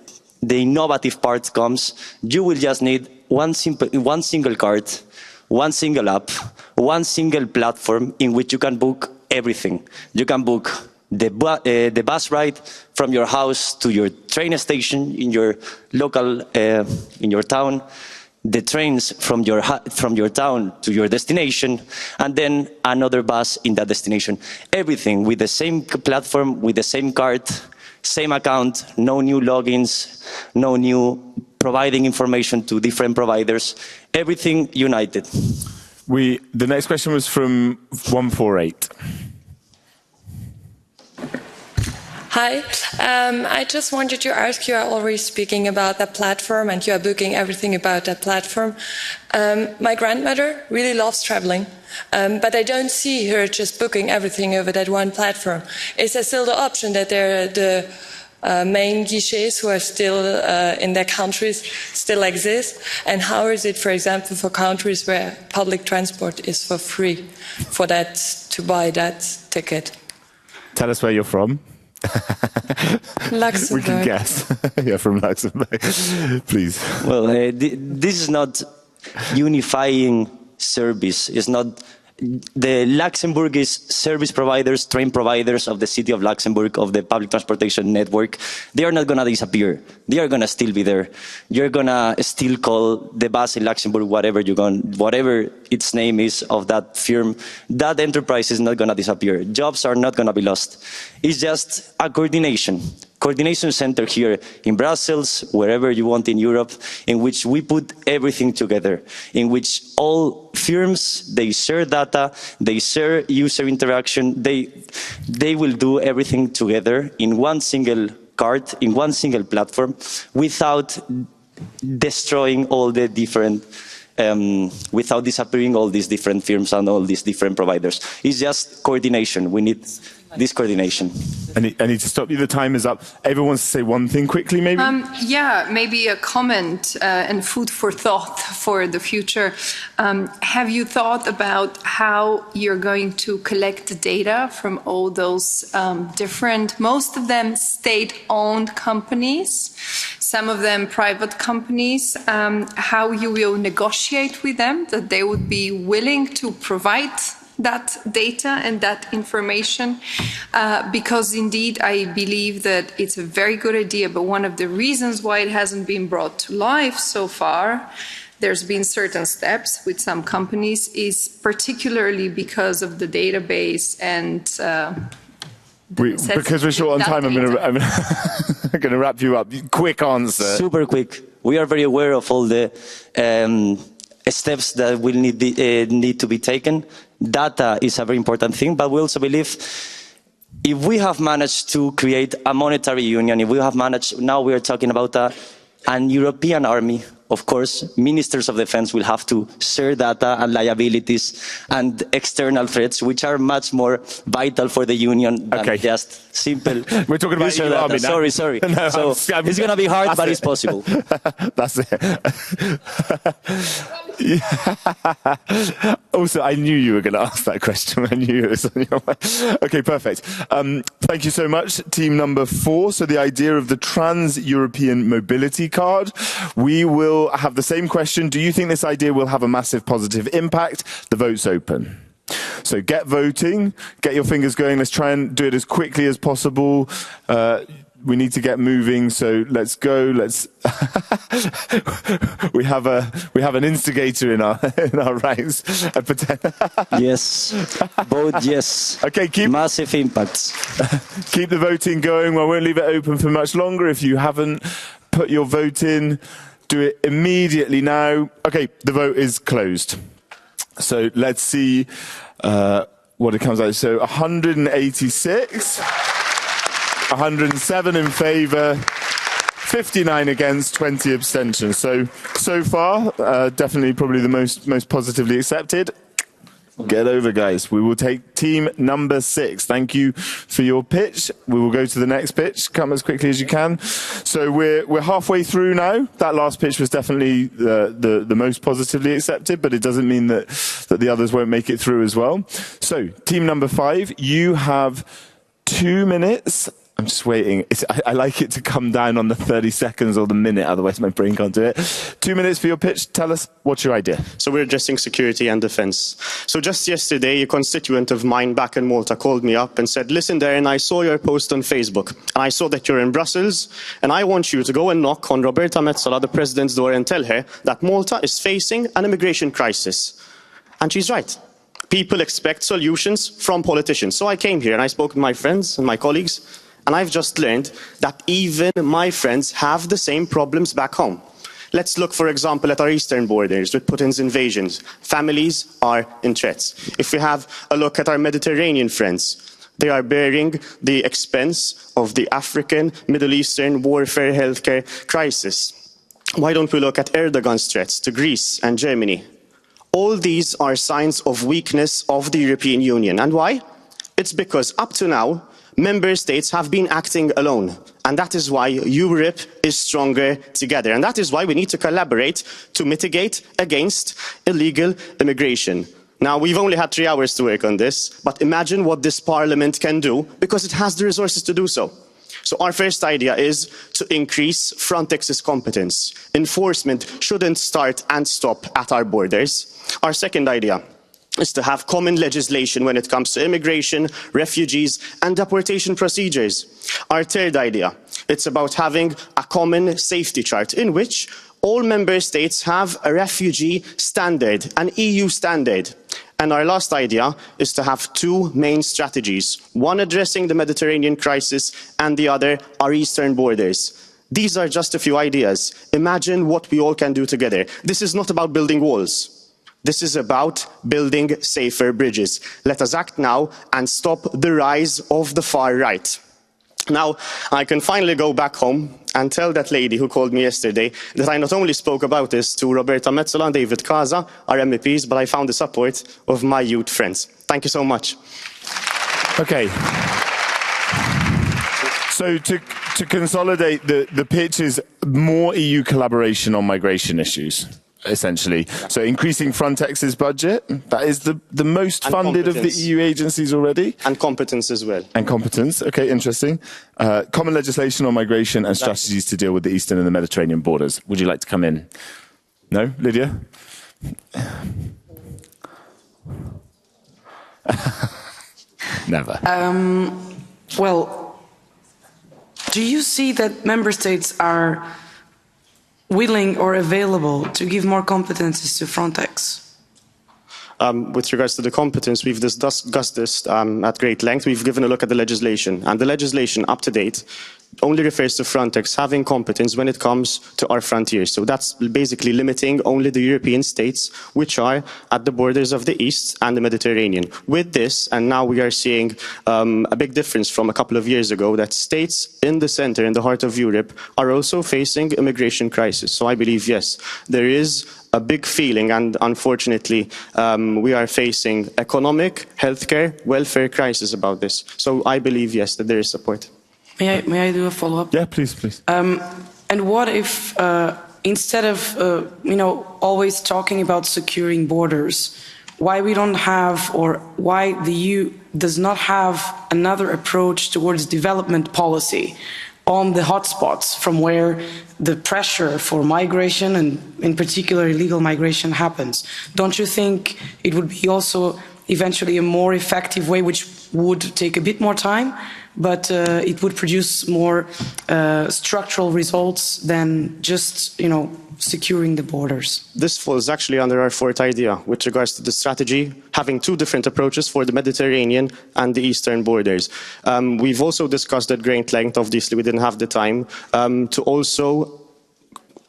innovative part comes. You will just need one single card, one single app, one single platform in which you can book everything. You can book the bus ride from your house to your train station in your local, in your town, the trains from your town to your destination, and then another bus in that destination. Everything with the same platform, with the same card, same account, no new logins, no new providing information to different providers, everything united. The next question was from 148. Hi, I just wanted to ask, you are already speaking about that platform and you are booking everything about that platform. My grandmother really loves traveling, but I don't see her just booking everything over that one platform. Is there still the option that the main guichets who are still in their countries still exist? And how is it, for example, for countries where public transport is for free, for that to buy that ticket? Tell us where you're from. Luxembourg. We can guess. Yeah, from Luxembourg. Please. Well, this is not unifying service. It's not. The Luxembourg is service providers, train providers of the city of Luxembourg, of the public transportation network. They are not going to disappear. They are going to still be there. You're going to still call the bus in Luxembourg, whatever its name is of that firm. That enterprise is not going to disappear. Jobs are not going to be lost. It's just a coordination center here in Brussels, wherever you want in Europe, in which we put everything together, in which all firms, they share data, they share user interaction, they will do everything together in one single card, in one single platform, without destroying all the different, without disappearing all these different firms and all these different providers. It's just coordination. We need this coordination. I need to stop you. The time is up. Everyone wants to say one thing quickly, maybe? Yeah, maybe a comment and food for thought for the future. Have you thought about how you're going to collect the data from all those different, most of them state-owned companies, some of them private companies, how you will negotiate with them, that they would be willing to provide that data and that information, because indeed I believe that it's a very good idea, but one of the reasons why it hasn't been brought to life so far, there's been certain steps with some companies, is particularly because of the database and because we're short on time, I'm going to wrap you up. Quick answer. Super quick. We are very aware of all the steps that will need to be taken. Data is a very important thing, but we also believe if we have managed to create a monetary union, if we have managed, now we are talking about an European army, of course, ministers of defense will have to share data and liabilities and external threats, which are much more vital for the union than just simple. We're talking about EU army now. Sorry. No, so it's going to be hard, but it's possible. That's it. Yeah. Also, I knew you were going to ask that question. I knew it was on your mind. Okay, perfect. Thank you so much, team number 4. So the idea of the Trans-European Mobility Card. We will have the same question. Do you think this idea will have a massive positive impact? The vote's open. So get voting, get your fingers going. Let's try and do it as quickly as possible. We need to get moving, so let's go. Let's. we have an instigator in our ranks. Yes, vote yes. Okay, keep massive impacts. Keep the voting going. I won't leave it open for much longer. If you haven't put your vote in, do it immediately now. Okay, the vote is closed. So let's see what it comes out. So 186. 107 in favour, 59 against, 20 abstentions. So far, definitely probably the most positively accepted. Get over, guys. We will take team number 6. Thank you for your pitch. We will go to the next pitch. Come as quickly as you can. So we're halfway through now. That last pitch was definitely the most positively accepted, but it doesn't mean that the others won't make it through as well. So team number 5, you have 2 minutes. I'm just waiting. I like it to come down on the 30 seconds or the minute, otherwise my brain can't do it. 2 minutes for your pitch. Tell us, what's your idea? So we're addressing security and defence. So just yesterday, a constituent of mine back in Malta called me up and said, listen Darren, I saw your post on Facebook, and I saw that you're in Brussels, and I want you to go and knock on Roberta Metsola, the president's door, and tell her that Malta is facing an immigration crisis. And she's right. People expect solutions from politicians. So I came here and I spoke with my friends and my colleagues, and I've just learned that even my friends have the same problems back home. Let's look, for example, at our eastern borders with Putin's invasions. Families are in threats. If we have a look at our Mediterranean friends, they are bearing the expense of the African, Middle Eastern warfare healthcare crisis. Why don't we look at Erdogan's threats to Greece and Germany? All these are signs of weakness of the European Union. And why? It's because up to now, member states have been acting alone. And that is why Europe is stronger together. And that is why we need to collaborate to mitigate against illegal immigration. Now, we've only had 3 hours to work on this, but imagine what this parliament can do, because it has the resources to do so. So our first idea is to increase Frontex's competence. Enforcement shouldn't start and stop at our borders. Our second idea is to have common legislation when it comes to immigration, refugees, and deportation procedures. Our third idea, it's about having a common safety chart in which all member states have a refugee standard, an EU standard. And our last idea is to have 2 main strategies, one addressing the Mediterranean crisis and the other our eastern borders. These are just a few ideas. Imagine what we all can do together. This is not about building walls. This is about building safer bridges. Let us act now and stop the rise of the far right. Now, I can finally go back home and tell that lady who called me yesterday that I not only spoke about this to Roberta Metsola and David Casa, our MEPs, but I found the support of my youth friends. Thank you so much. Okay. So to consolidate, the pitch is more EU collaboration on migration issues, essentially. So increasing Frontex's budget, that is the most funded of the EU agencies already. And competence as well. And competence, okay, interesting. Common legislation on migration and strategies to deal with the eastern and the Mediterranean borders. Would you like to come in? No? Lydia? Never. Well, do you see that member states are willing or available to give more competences to Frontex? With regards to the competence, we've discussed this at great length. We've given a look at the legislation, and the legislation up to date only refers to Frontex having competence when it comes to our frontiers. So that's basically limiting only the European states which are at the borders of the East and the Mediterranean. With this, and now we are seeing a big difference from a couple of years ago, that states in the center, in the heart of Europe, are also facing immigration crisis. So I believe, yes, there is a big feeling, and unfortunately, we are facing economic, healthcare, welfare crisis about this. So I believe, yes, that there is support. May I do a follow-up? Yeah, please. And what if instead of always talking about securing borders, why we don't have, or why the EU does not have another approach towards development policy on the hotspots from where the pressure for migration and in particular illegal migration happens. Don't you think it would be also eventually a more effective way, which would take a bit more time, but it would produce more structural results than just, securing the borders? This falls actually under our fourth idea with regards to the strategy, having two different approaches for the Mediterranean and the eastern borders. We've also discussed at great length, obviously we didn't have the time, to also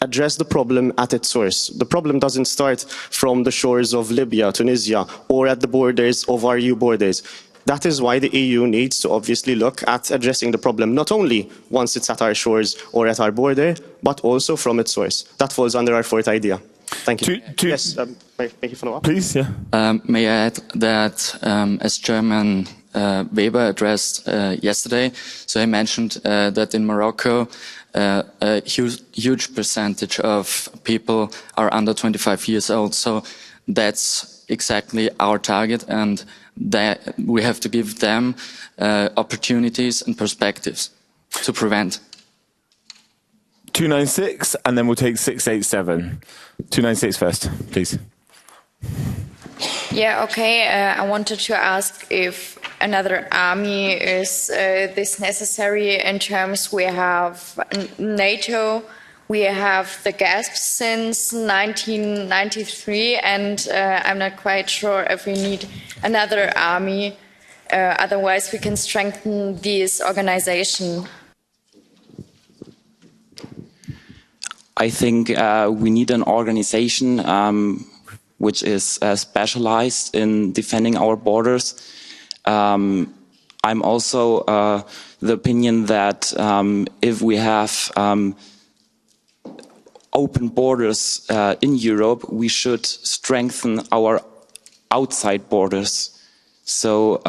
address the problem at its source. The problem doesn't start from the shores of Libya, Tunisia, or at the borders of our EU borders. That is why the EU needs to obviously look at addressing the problem, not only once it's at our shores or at our border, but also from its source. That falls under our fourth idea. Thank you. Yes, may you follow up? Please, yeah. May I add that as Chairman Weber addressed yesterday, so he mentioned that in Morocco, a huge percentage of people are under 25 years old. So that's exactly our target, and that we have to give them opportunities and perspectives to prevent. 296, and then we'll take 687. 296 first, please. Yeah, okay. I wanted to ask if another army is this necessary in terms we have NATO, we have the GASP since 1993, and I'm not quite sure if we need another army. Otherwise, we can strengthen this organization. I think we need an organization which is specialized in defending our borders. I'm also the opinion that if we have open borders in Europe, we should strengthen our outside borders. So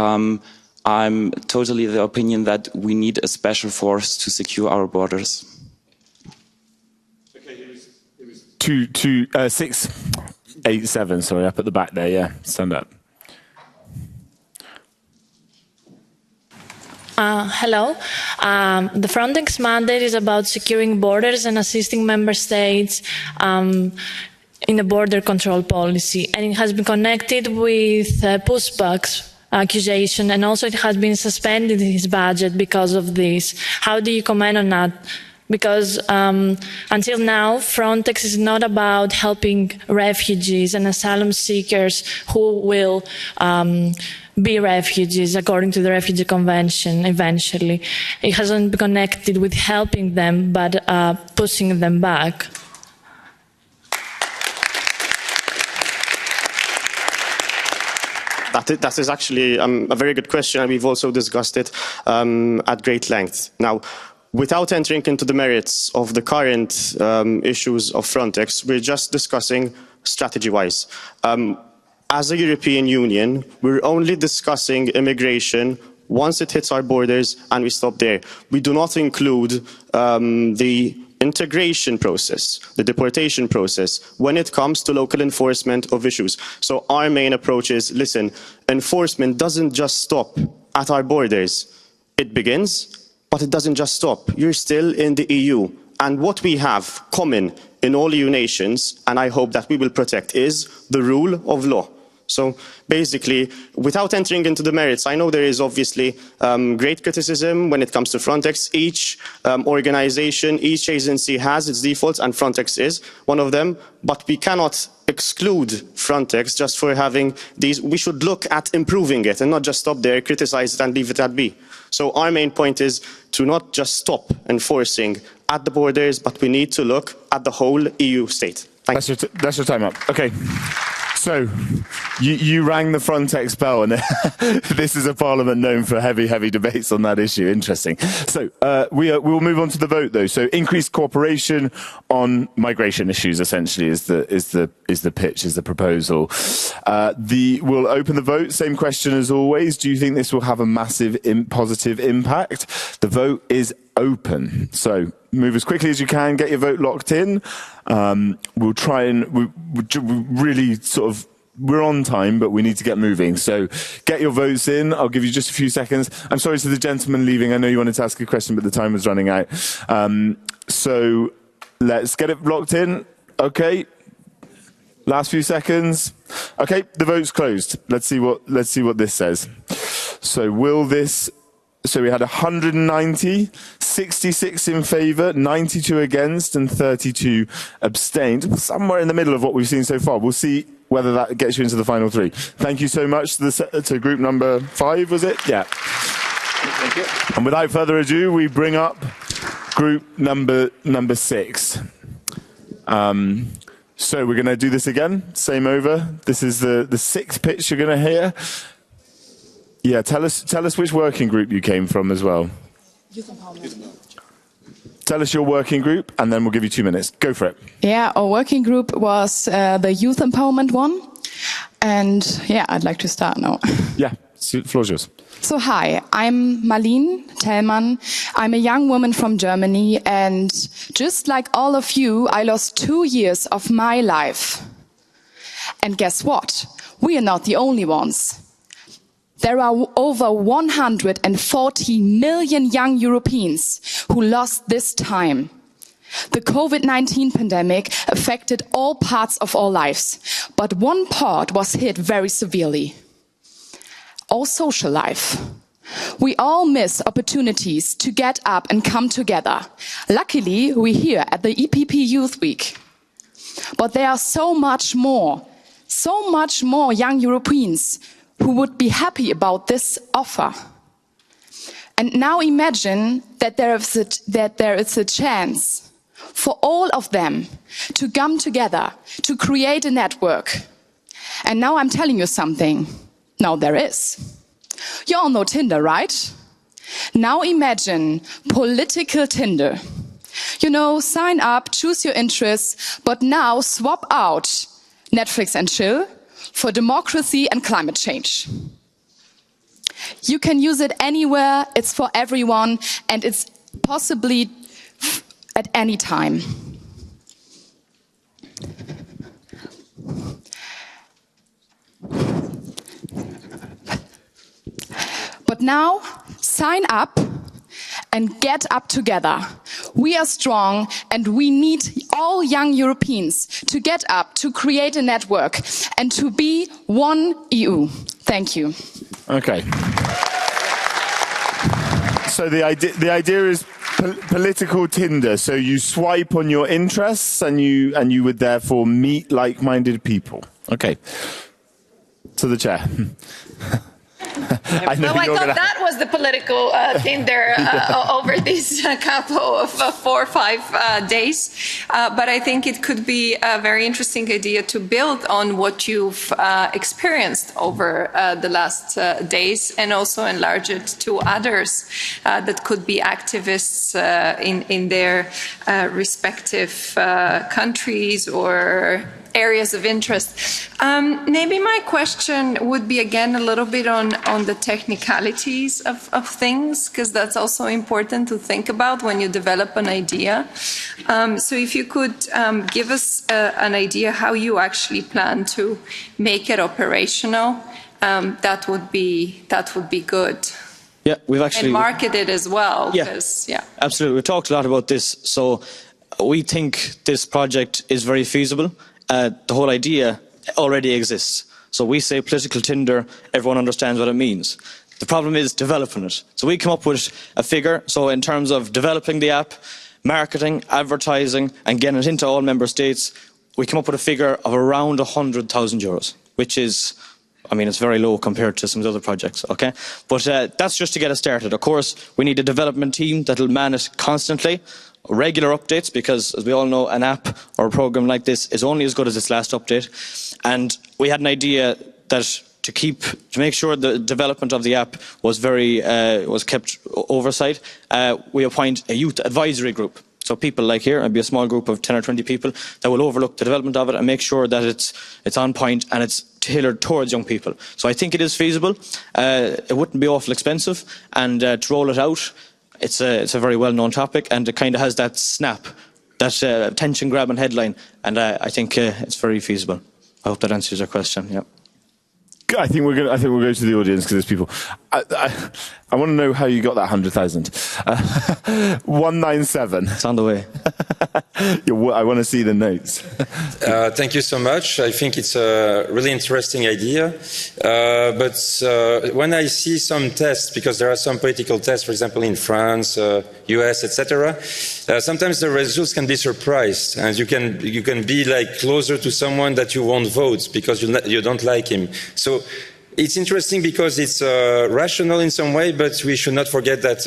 I'm totally the opinion that we need a special force to secure our borders. Okay, it was 687, sorry, up at the back there, yeah, stand up. Hello. The Frontex mandate is about securing borders and assisting member states in the border control policy, and it has been connected with pushbacks accusation, and also it has been suspended in his budget because of this. How do you comment on that? Because until now, Frontex is not about helping refugees and asylum seekers who will be refugees according to the Refugee Convention eventually. It hasn't been connected with helping them, but pushing them back. That is actually a very good question, and we've also discussed it at great length. Now, without entering into the merits of the current issues of Frontex, we're just discussing strategy-wise. As a European Union, we're only discussing immigration once it hits our borders, and we stop there. We do not include the integration process, the deportation process, when it comes to local enforcement of issues. So our main approach is, listen, enforcement doesn't just stop at our borders. It begins, but it doesn't just stop. You're still in the EU. And what we have common in all EU nations, and I hope that we will protect, is the rule of law. So basically, without entering into the merits, I know there is obviously great criticism when it comes to Frontex. Each organization, each agency has its defaults, and Frontex is one of them. But we cannot exclude Frontex just for having these. We should look at improving it and not just stop there, criticize it and leave it at be. So our main point is to not just stop enforcing at the borders, but we need to look at the whole EU state. Thank you. That's your time up. Okay. So, you rang the Frontex bell, and this is a parliament known for heavy debates on that issue. Interesting. So, we'll move on to the vote, though. So, increased cooperation on migration issues, essentially, is the pitch, is the proposal. We'll open the vote. Same question as always. Do you think this will have a massive positive impact? The vote is open. So move as quickly as you can, get your vote locked in. We'll try and we really sort of, we're on time, but we need to get moving. So get your votes in. I'll give you just a few seconds. I'm sorry to the gentleman leaving. I know you wanted to ask a question, but the time was running out. So let's get it locked in. Okay. Last few seconds. Okay, the vote's closed. Let's see what this says. So will this, so we had 190, 66 in favour, 92 against, and 32 abstained. Somewhere in the middle of what we've seen so far. We'll see whether that gets you into the final three. Thank you so much to group number 5, was it? Yeah. Thank you. And without further ado, we bring up group number 6. So we're going to do this again, same over. This is the 6th pitch you're going to hear. Yeah, tell us which working group you came from as well. Youth Empowerment. Tell us your working group, and then we'll give you 2 minutes. Go for it. Yeah, our working group was the Youth Empowerment one. And yeah, I'd like to start now. Yeah, the floor's yours. So hi, I'm Marlene Tellmann. I'm a young woman from Germany, and just like all of you, I lost 2 years of my life. And guess what? We are not the only ones. There are over 140 million young Europeans who lost this time. The COVID-19 pandemic affected all parts of our lives, but one part was hit very severely. Our social life. We all miss opportunities to get up and come together. Luckily, we're here at the EPP Youth Week. But there are so much more young Europeans who would be happy about this offer. And now imagine that there is a chance for all of them to come together, to create a network. And now I'm telling you something. Now there is. You all know Tinder, right? Now imagine political Tinder. You know, sign up, choose your interests, but now swap out Netflix and chill for democracy and climate change. You can use it anywhere, it's for everyone, and it's possibly at any time. But now, sign up and get up together. We are strong and we need all young Europeans to get up, to create a network and to be one EU. Thank you. Okay. So the idea is political Tinder. So you swipe on your interests and you would therefore meet like-minded people. Okay. To the chair. I thought that was the political Tinder over these couple of 4 or 5 days. But I think it could be a very interesting idea to build on what you've experienced over the last days and also enlarge it to others that could be activists in their respective countries or areas of interest. Maybe my question would be again a little bit on the technicalities of things, because that's also important to think about when you develop an idea. So if you could give us an idea how you actually plan to make it operational, that would be good. Yeah, we've actually and market it as well. Yeah, absolutely. We talked a lot about this, so we think this project is very feasible. The whole idea already exists. So we say political Tinder, everyone understands what it means. The problem is developing it. So we come up with a figure. So in terms of developing the app, marketing, advertising, and getting it into all member states, we come up with a figure of around €100,000, which is, I mean, it's very low compared to some of the other projects, okay? But that's just to get us started. Of course, we need a development team that will man it constantly. Regular updates, because as we all know, an app or a program like this is only as good as its last update. And we had an idea that to make sure the development of the app was was kept oversight, we appoint a youth advisory group. So people like here, it'd be a small group of 10 or 20 people that will overlook the development of it and make sure that it's on point and it's tailored towards young people. So I think it is feasible. It wouldn't be awful expensive, and to roll it out, it's a very well-known topic, and it kind of has that snap, that attention-grabbing headline, and I think it's very feasible. I hope that answers your question. Yeah. I think we'll go to the audience because there's people. I want to know how you got that 100,000. 197. It's on the way. I want to see the notes. Thank you so much. I think it's a really interesting idea. But when I see some tests, because there are some political tests, for example, in France, US, etc., sometimes the results can be surprised, and you can be like closer to someone that you won't vote because you don't like him. So it's interesting because it's rational in some way, but we should not forget that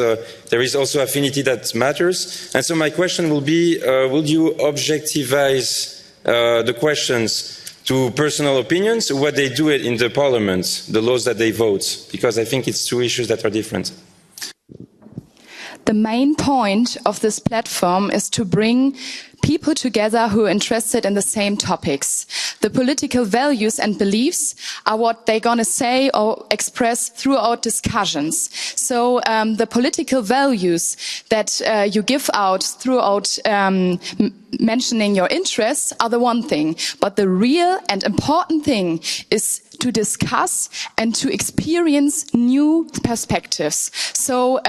there is also affinity that matters. And so my question will be, will you objectivize the questions to personal opinions, or what they do in the parliament, the laws that they vote? Because I think it's two issues that are different. The main point of this platform is to bring people together who are interested in the same topics. The political values and beliefs are what they're going to say or express throughout discussions. So the political values that you give out throughout mentioning your interests are the one thing. But the real and important thing is to discuss and to experience new perspectives. So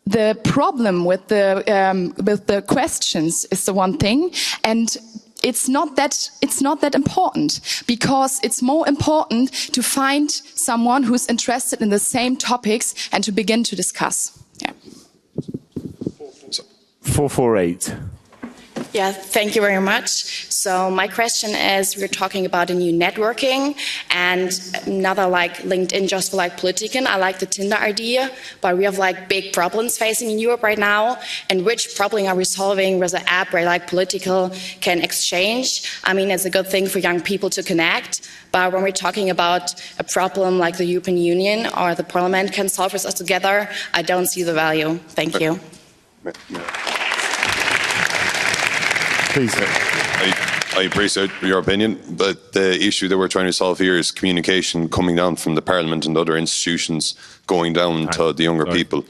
the problem with the questions is the one thing, and it's not that important, because it's more important to find someone who's interested in the same topics and to begin to discuss. Yeah. 448. Yeah, thank you very much. So my question is, we're talking about a new networking and another like LinkedIn just for like politician. I like the Tinder idea, but we have like big problems facing in Europe right now. And which problem are we solving with an app where like political can exchange? I mean, it's a good thing for young people to connect. But when we're talking about a problem like the European Union or the Parliament can solve with us together, I don't see the value. Thank you. Please. I appreciate your opinion, but the issue that we're trying to solve here is communication coming down from the Parliament and other institutions going down to the younger people.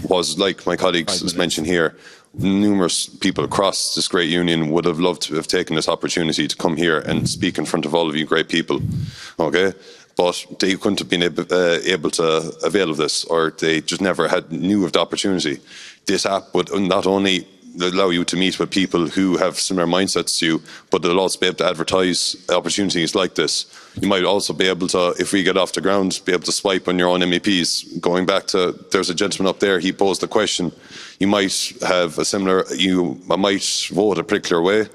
Was like my colleagues has mentioned here, numerous people across this great union would have loved to have taken this opportunity to come here and speak in front of all of you great people. Okay? But they couldn't have been able to avail of this, or they just never knew of the opportunity. This app would not only allow you to meet with people who have similar mindsets to you, but it'll also be able to advertise opportunities like this. You might also be able to, if we get off the ground, be able to swipe on your own MEPs. Going back to, there's a gentleman up there, he posed the question, you might have a similar, you might vote a particular way,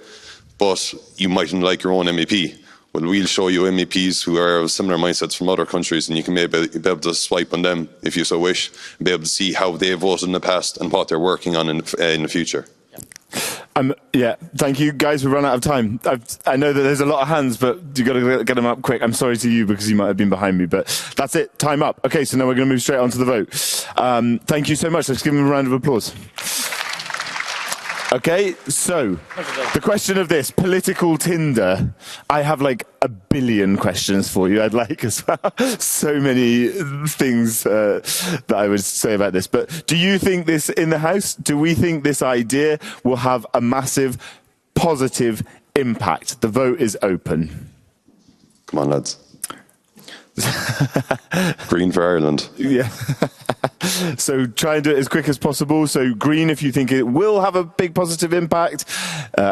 but you mightn't like your own MEP. Well, we'll show you MEPs who are of similar mindsets from other countries, and you can maybe be able to swipe on them if you so wish, and be able to see how they voted in the past and what they're working on in the future. Yeah, thank you, guys. We've run out of time. I know that there's a lot of hands, but you got to get them up quick. I'm sorry to you because you might have been behind me, but that's it. Time up. Okay, so now we're going to move straight on to the vote. Thank you so much. Let's give them a round of applause. Okay, so the question of this, political Tinder, I have like a billion questions for you. I'd like as well. So many things that I would say about this. But do you think this in the House, do we think this idea will have a massive positive impact? The vote is open. Come on, lads. Green for Ireland. Yeah. So try and do it as quick as possible. So green if you think it will have a big positive impact.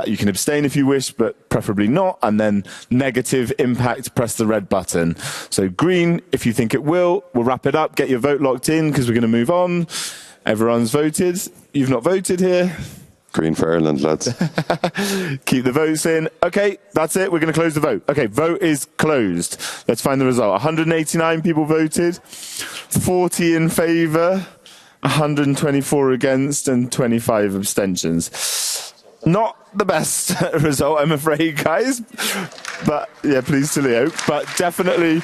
You can abstain if you wish, but preferably not. And then negative impact, press the red button. So green if you think it will. We'll wrap it up. Get your vote locked in because we're going to move on. Everyone's voted. You've not voted here. Green for Ireland, lads. Keep the votes in. Okay, that's it. We're going to close the vote. Okay, vote is closed. Let's find the result. 189 people voted, 40 in favour, 124 against, and 25 abstentions. Not the best result, I'm afraid, guys. But yeah, pleased to Leo. But definitely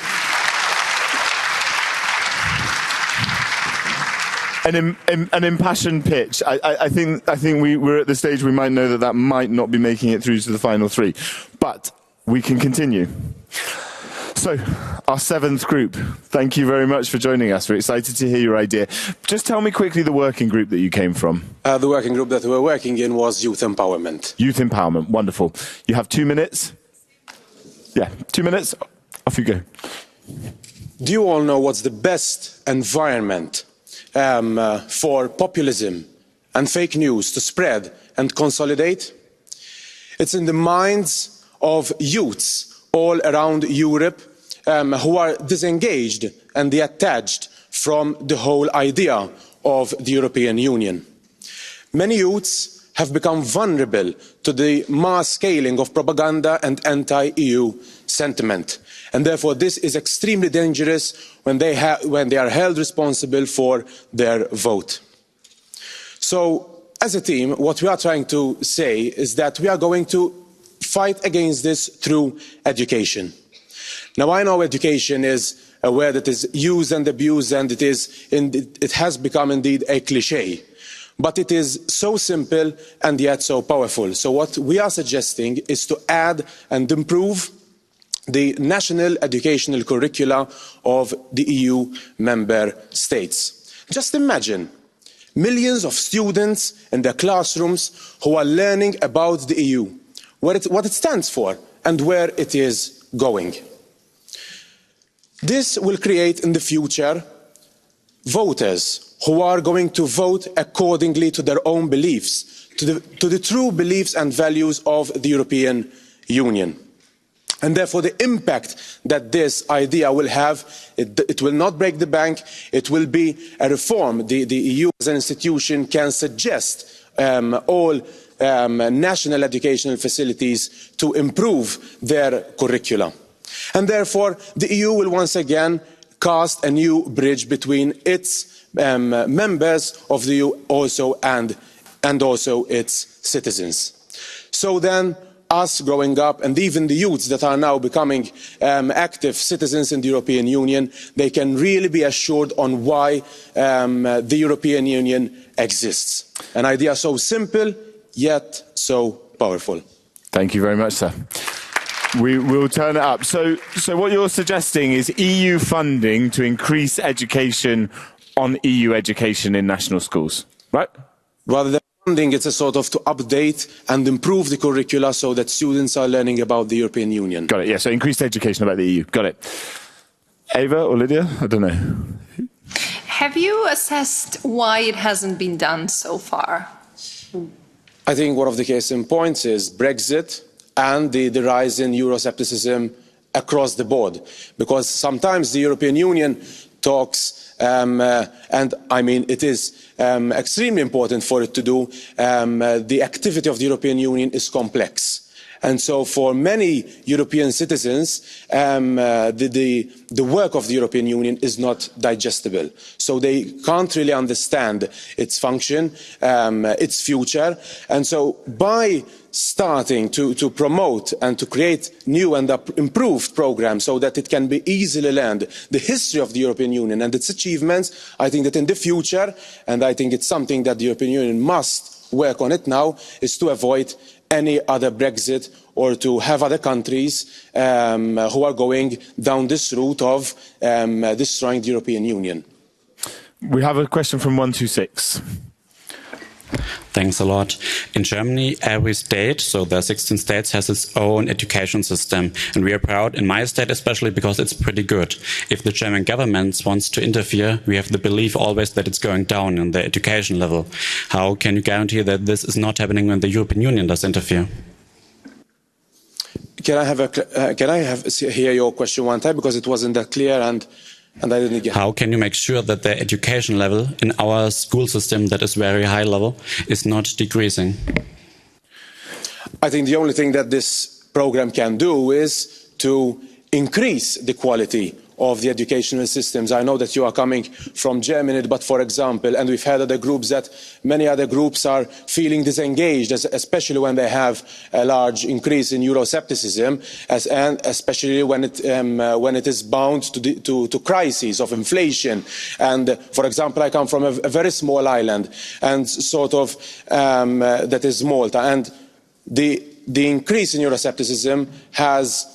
an impassioned pitch. I think we're at the stage we might know that might not be making it through to the final three, but we can continue. So, our seventh group, thank you very much for joining us. We're excited to hear your idea. Just tell me quickly the working group that you came from. The working group that we were working in was youth empowerment. Youth empowerment, wonderful. You have 2 minutes? Yeah, 2 minutes, off you go. Do you all know what's the best environment for populism and fake news to spread and consolidate? It's in the minds of youths all around Europe who are disengaged and detached from the whole idea of the European Union. Many youths have become vulnerable to the mass scaling of propaganda and anti-EU sentiment. And therefore this is extremely dangerous when they are held responsible for their vote. So, as a team, what we are trying to say is that we are going to fight against this through education. Now, I know education is a word that is used and abused, and it has become indeed a cliché. But it is so simple and yet so powerful. So what we are suggesting is to add and improve the national educational curricula of the EU member states. Just imagine millions of students in their classrooms who are learning about the EU, what it stands for and where it is going. This will create in the future voters who are going to vote accordingly to their own beliefs, to the true beliefs and values of the European Union. And therefore the impact that this idea will have, it will not break the bank, it will be a reform. The EU as an institution can suggest all national educational facilities to improve their curricula. And therefore the EU will once again cast a new bridge between its members of the EU and also its citizens. So then us growing up and even the youths that are now becoming active citizens in the European Union, they can really be assured on why the European Union exists. An idea so simple yet so powerful. Thank you very much, sir. We will turn it up. So what you're suggesting is EU funding to increase education on EU education in national schools, right? Rather than funding, it's a sort of to update and improve the curricula so that students are learning about the European Union. Got it, yeah, so increased education about the EU. Got it. Eva or Lidia? I don't know. Have you assessed why it hasn't been done so far? I think one of the case in points is Brexit and the rise in Euroscepticism across the board. Because sometimes the European Union talks, and I mean it is extremely important for it to do, the activity of the European Union is complex. And so for many European citizens, the work of the European Union is not digestible. So they can't really understand its function, its future. And so by starting to promote and to create new and improved programs so that it can be easily learned, the history of the European Union and its achievements, I think that in the future, and I think it's something that the European Union must work on it now, is to avoid any other Brexit or to have other countries who are going down this route of destroying the European Union. We have a question from 126. Thanks a lot. In Germany, every state, so there are 16 states, has its own education system. And we are proud, in my state especially, because it's pretty good. If the German government wants to interfere, we have the belief always that it's going down in the education level. How can you guarantee that this is not happening when the European Union does interfere? Can I hear your question one time, because it wasn't that clear and I didn't get. How can you make sure that the education level in our school system, that is very high level, is not decreasing? I think the only thing that this program can do is to increase the quality of the educational systems. I know that you are coming from Germany, but for example, and we've had other groups, that many other groups are feeling disengaged, especially when they have a large increase in Euroscepticism, and especially when it is bound to crises of inflation. And for example, I come from a very small island, and sort of that is Malta, and the increase in Euroscepticism has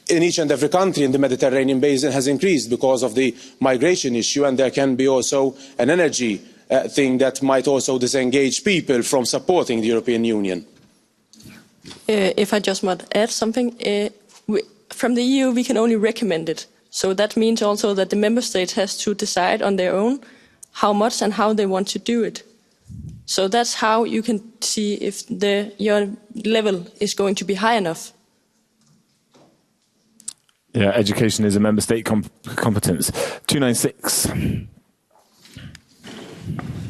in each and every country in the Mediterranean basin has increased because of the migration issue, and there can be also an energy thing that might also disengage people from supporting the European Union. If I just might add something, from the EU we can only recommend it. So that means also that the member states has to decide on their own how much and how they want to do it. So that's how you can see if your level is going to be high enough. Yeah, education is a member state competence. 296.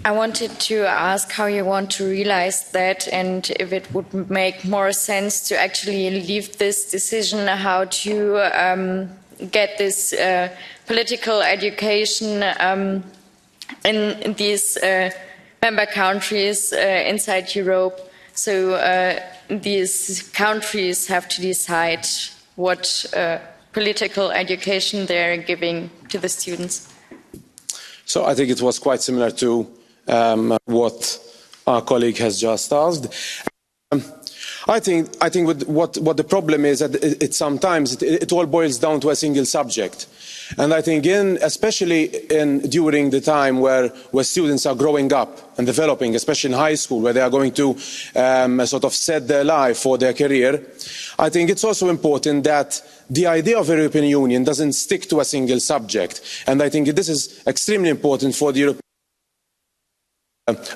I wanted to ask how you want to realize that, and if it would make more sense to actually leave this decision how to get this political education in these member countries inside Europe. So these countries have to decide what political education they're giving to the students. So I think it was quite similar to what our colleague has just asked. I think what the problem is that it sometimes all boils down to a single subject. And I think especially during the time where students are growing up and developing, especially in high school, where they are going to sort of set their life for their career, I think it's also important that the idea of the European Union doesn't stick to a single subject. And I think this is extremely important for the European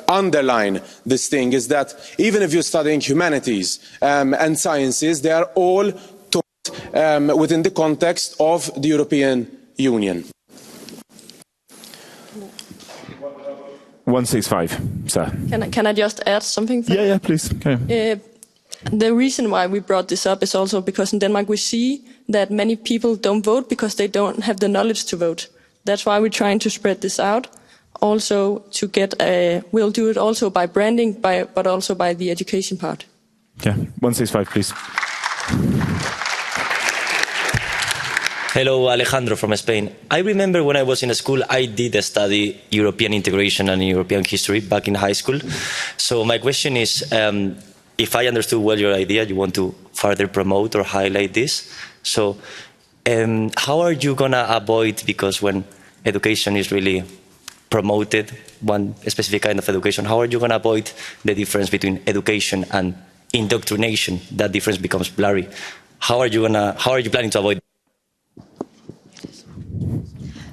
underline this thing, is that even if you're studying humanities and sciences, they are all taught within the context of the European Union. 165, sir. Can I just add something? Yeah, please. Okay. The reason why we brought this up is also because in Denmark we see that many people don't vote because they don't have the knowledge to vote. That's why we're trying to spread this out. Also to get we'll do it also by branding, but also by the education part. Yeah, 165, please. Hello, Alejandro from Spain. I remember when I was in school, I did study European integration and European history back in high school. So my question is, if I understood well your idea, you want to further promote or highlight this. So how are you going to avoid, because when education is really promoted, one specific kind of education, how are you going to avoid the difference between education and indoctrination? That difference becomes blurry. How are you planning to avoid?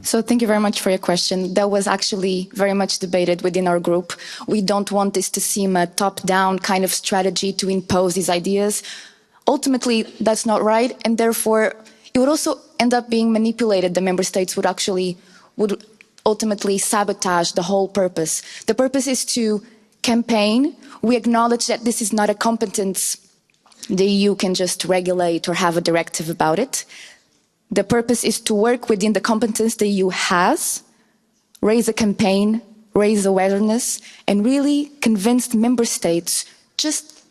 So thank you very much for your question. That was actually very much debated within our group. We don't want this to seem a top-down kind of strategy to impose these ideas. Ultimately, that's not right, and therefore it would also end up being manipulated. The member states would ultimately sabotage the whole purpose. The purpose is to campaign. We acknowledge that this is not a competence the EU can just regulate or have a directive about it. The purpose is to work within the competence the EU has, raise a campaign, raise awareness, and really convince the member states,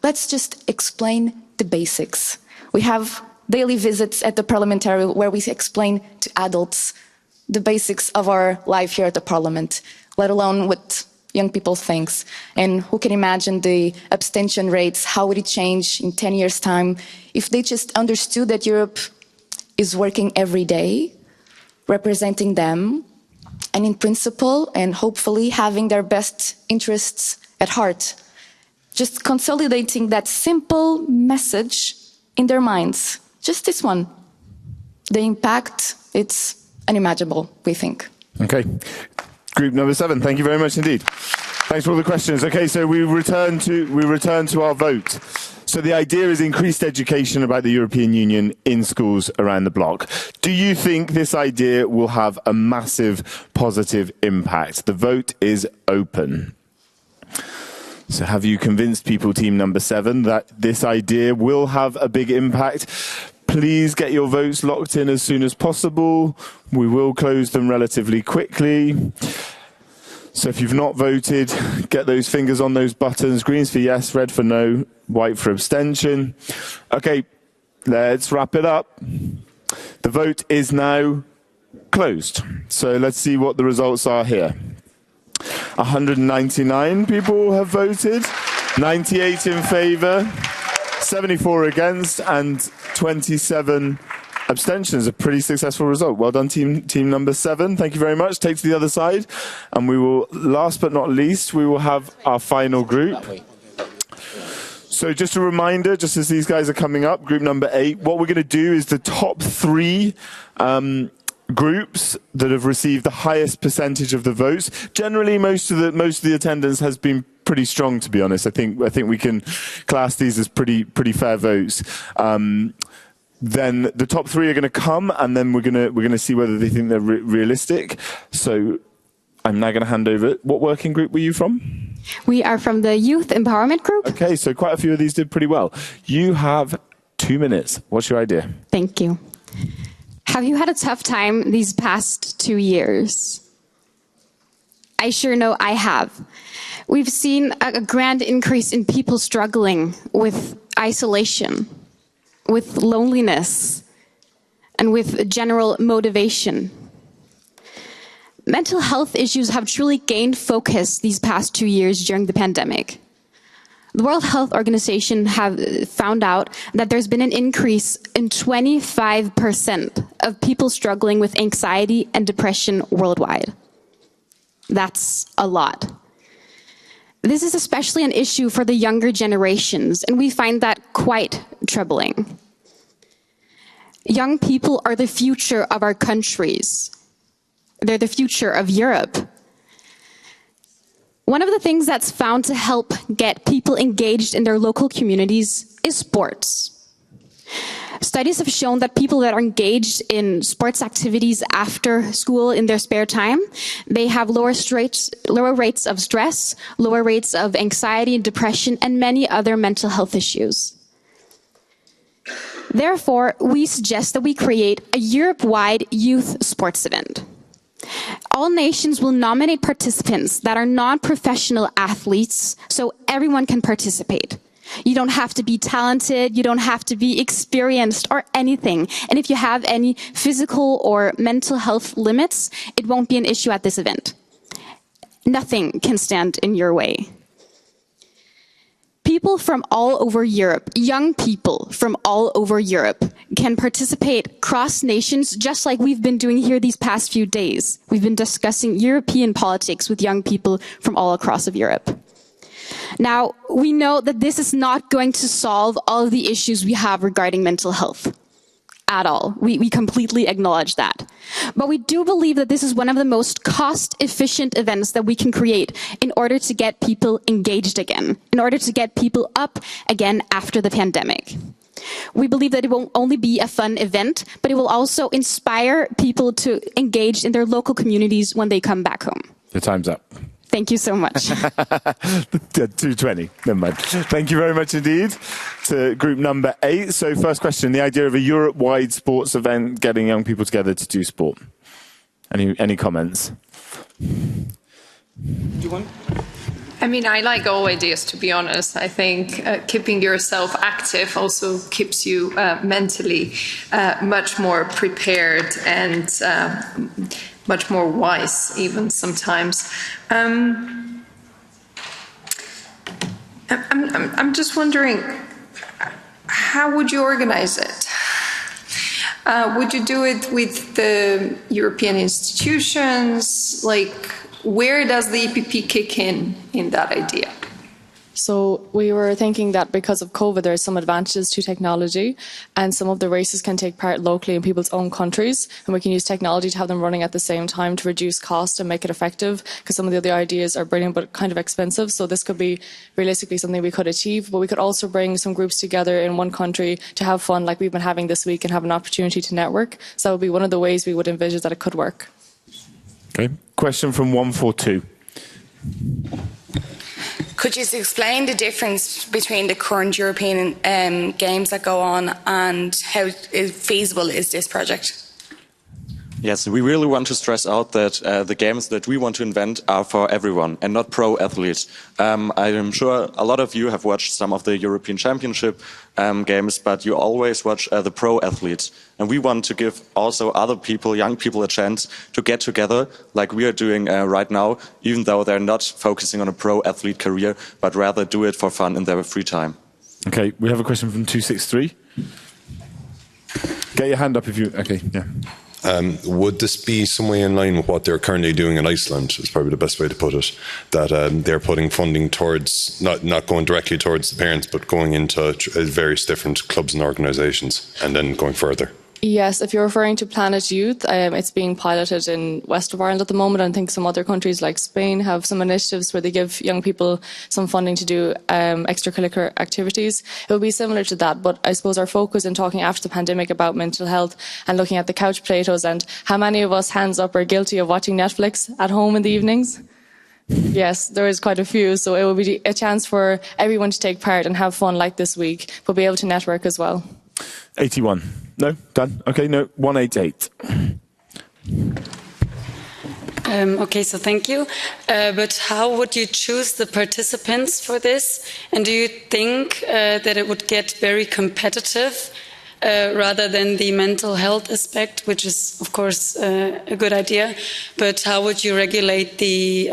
let's just explain the basics. We have daily visits at the parliamentary where we explain to adults the basics of our life here at the parliament, let alone what young people think. And who can imagine the abstention rates, how would it change in 10 years' time if they just understood that Europe is working every day, representing them, and in principle, and hopefully having their best interests at heart. Just consolidating that simple message in their minds. Just this one. The impact, it's unimaginable, we think. Okay. Group number 7, thank you very much indeed. Thanks for all the questions. Okay, so we return to our vote. So the idea is increased education about the European Union in schools around the bloc. Do you think this idea will have a massive positive impact? The vote is open. So have you convinced people, team number 7, that this idea will have a big impact? Please get your votes locked in as soon as possible. We will close them relatively quickly. So if you've not voted, get those fingers on those buttons. Green's for yes, red for no, white for abstention. Okay, let's wrap it up. The vote is now closed. So let's see what the results are here. 199 people have voted, 98 in favour, 74 against, and 27 Abstentions, a pretty successful result. Well done, team number 7. Thank you very much. Take to the other side. And we will, last but not least, we will have our final group. So just a reminder, just as these guys are coming up, group number 8, what we're going to do is the top 3 groups that have received the highest percentage of the votes. Generally, most of the attendance has been pretty strong, to be honest. I think we can class these as pretty fair votes. Then the top 3 are going to come, and then we're going to see whether they think they're realistic. So I'm now going to hand over. What working group were you from? We are from the Youth Empowerment Group. Okay, so quite a few of these did pretty well. You have 2 minutes. What's your idea? Thank you. Have you had a tough time these past 2 years? I sure know I have. We've seen a grand increase in people struggling with isolation, with loneliness, and with general motivation. Mental health issues have truly gained focus these past 2 years during the pandemic. The World Health Organization have found out that there's been an increase in 25% of people struggling with anxiety and depression worldwide. That's a lot. This is especially an issue for the younger generations, and we find that quite troubling. Young people are the future of our countries. They're the future of Europe. One of the things that's found to help get people engaged in their local communities is sports. Studies have shown that people that are engaged in sports activities after school in their spare time, they have lower rates of stress, lower rates of anxiety and depression, and many other mental health issues. Therefore, we suggest that we create a Europe-wide youth sports event. All nations will nominate participants that are non-professional athletes, so everyone can participate. You don't have to be talented, you don't have to be experienced or anything. And if you have any physical or mental health limits, it won't be an issue at this event. Nothing can stand in your way. People from all over Europe, young people from all over Europe, can participate cross nations just like we've been doing here these past few days. We've been discussing European politics with young people from all across of Europe. Now, we know that this is not going to solve all of the issues we have regarding mental health at all. We completely acknowledge that. But we do believe that this is one of the most cost-efficient events that we can create in order to get people engaged again, in order to get people up again after the pandemic. We believe that it won't only be a fun event, but it will also inspire people to engage in their local communities when they come back home. The time's up. Thank you so much. 2:20. Never mind. Thank you very much indeed to group number 8. So first question, the idea of a Europe-wide sports event, getting young people together to do sport. Any comments? I mean, I like all ideas, to be honest. I think keeping yourself active also keeps you mentally much more prepared and much more wise, even sometimes. I'm just wondering, how would you organize it? Would you do it with the European institutions? Like, where does the EPP kick in that idea? So we were thinking that because of COVID, there are some advantages to technology, and some of the races can take part locally in people's own countries, and we can use technology to have them running at the same time to reduce cost and make it effective, because some of the other ideas are brilliant but kind of expensive. So this could be realistically something we could achieve, but we could also bring some groups together in one country to have fun like we've been having this week and have an opportunity to network. So that would be one of the ways we would envisage that it could work. Okay. Question from 142. Could you explain the difference between the current European games that go on and how feasible is this project? Yes, we really want to stress out that the games that we want to invent are for everyone and not pro athletes. I am sure a lot of you have watched some of the European Championship games, but you always watch the pro athletes. And we want to give also other people, young people, a chance to get together like we are doing right now, even though they're not focusing on a pro athlete career, but rather do it for fun in their free time. Okay, we have a question from 263. Get your hand up if you... Okay, yeah. Would this be some way in line with what they're currently doing in Iceland, is probably the best way to put it, that they're putting funding towards, not going directly towards the parents, but going into various different clubs and organisations and then going further? Yes, if you're referring to Planet Youth, it's being piloted in west of Ireland at the moment. I think some other countries like Spain have some initiatives where they give young people some funding to do extracurricular activities. It will be similar to that, but I suppose our focus in talking after the pandemic about mental health and looking at the couch potatoes and how many of us, hands up, are guilty of watching Netflix at home in the evenings? Yes, there is quite a few, so it will be a chance for everyone to take part and have fun like this week, but be able to network as well. 81. No? Done? Okay, no. 188. Okay, so thank you. But how would you choose the participants for this? And do you think that it would get very competitive rather than the mental health aspect, which is, of course, a good idea? But how would you regulate the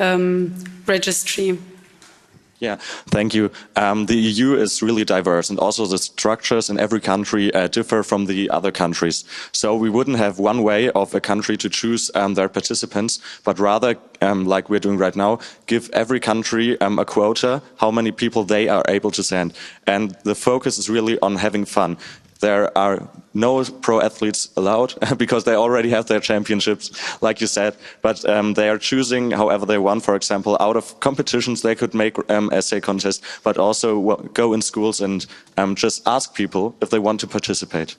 registry? Yeah, thank you. The EU is really diverse, and also the structures in every country differ from the other countries. So we wouldn't have one way of a country to choose their participants, but rather, like we're doing right now, give every country a quota, how many people they are able to send. And the focus is really on having fun. There are no pro athletes allowed because they already have their championships, like you said. But they are choosing however they want. For example, out of competitions, they could make essay contests, but also go in schools and just ask people if they want to participate.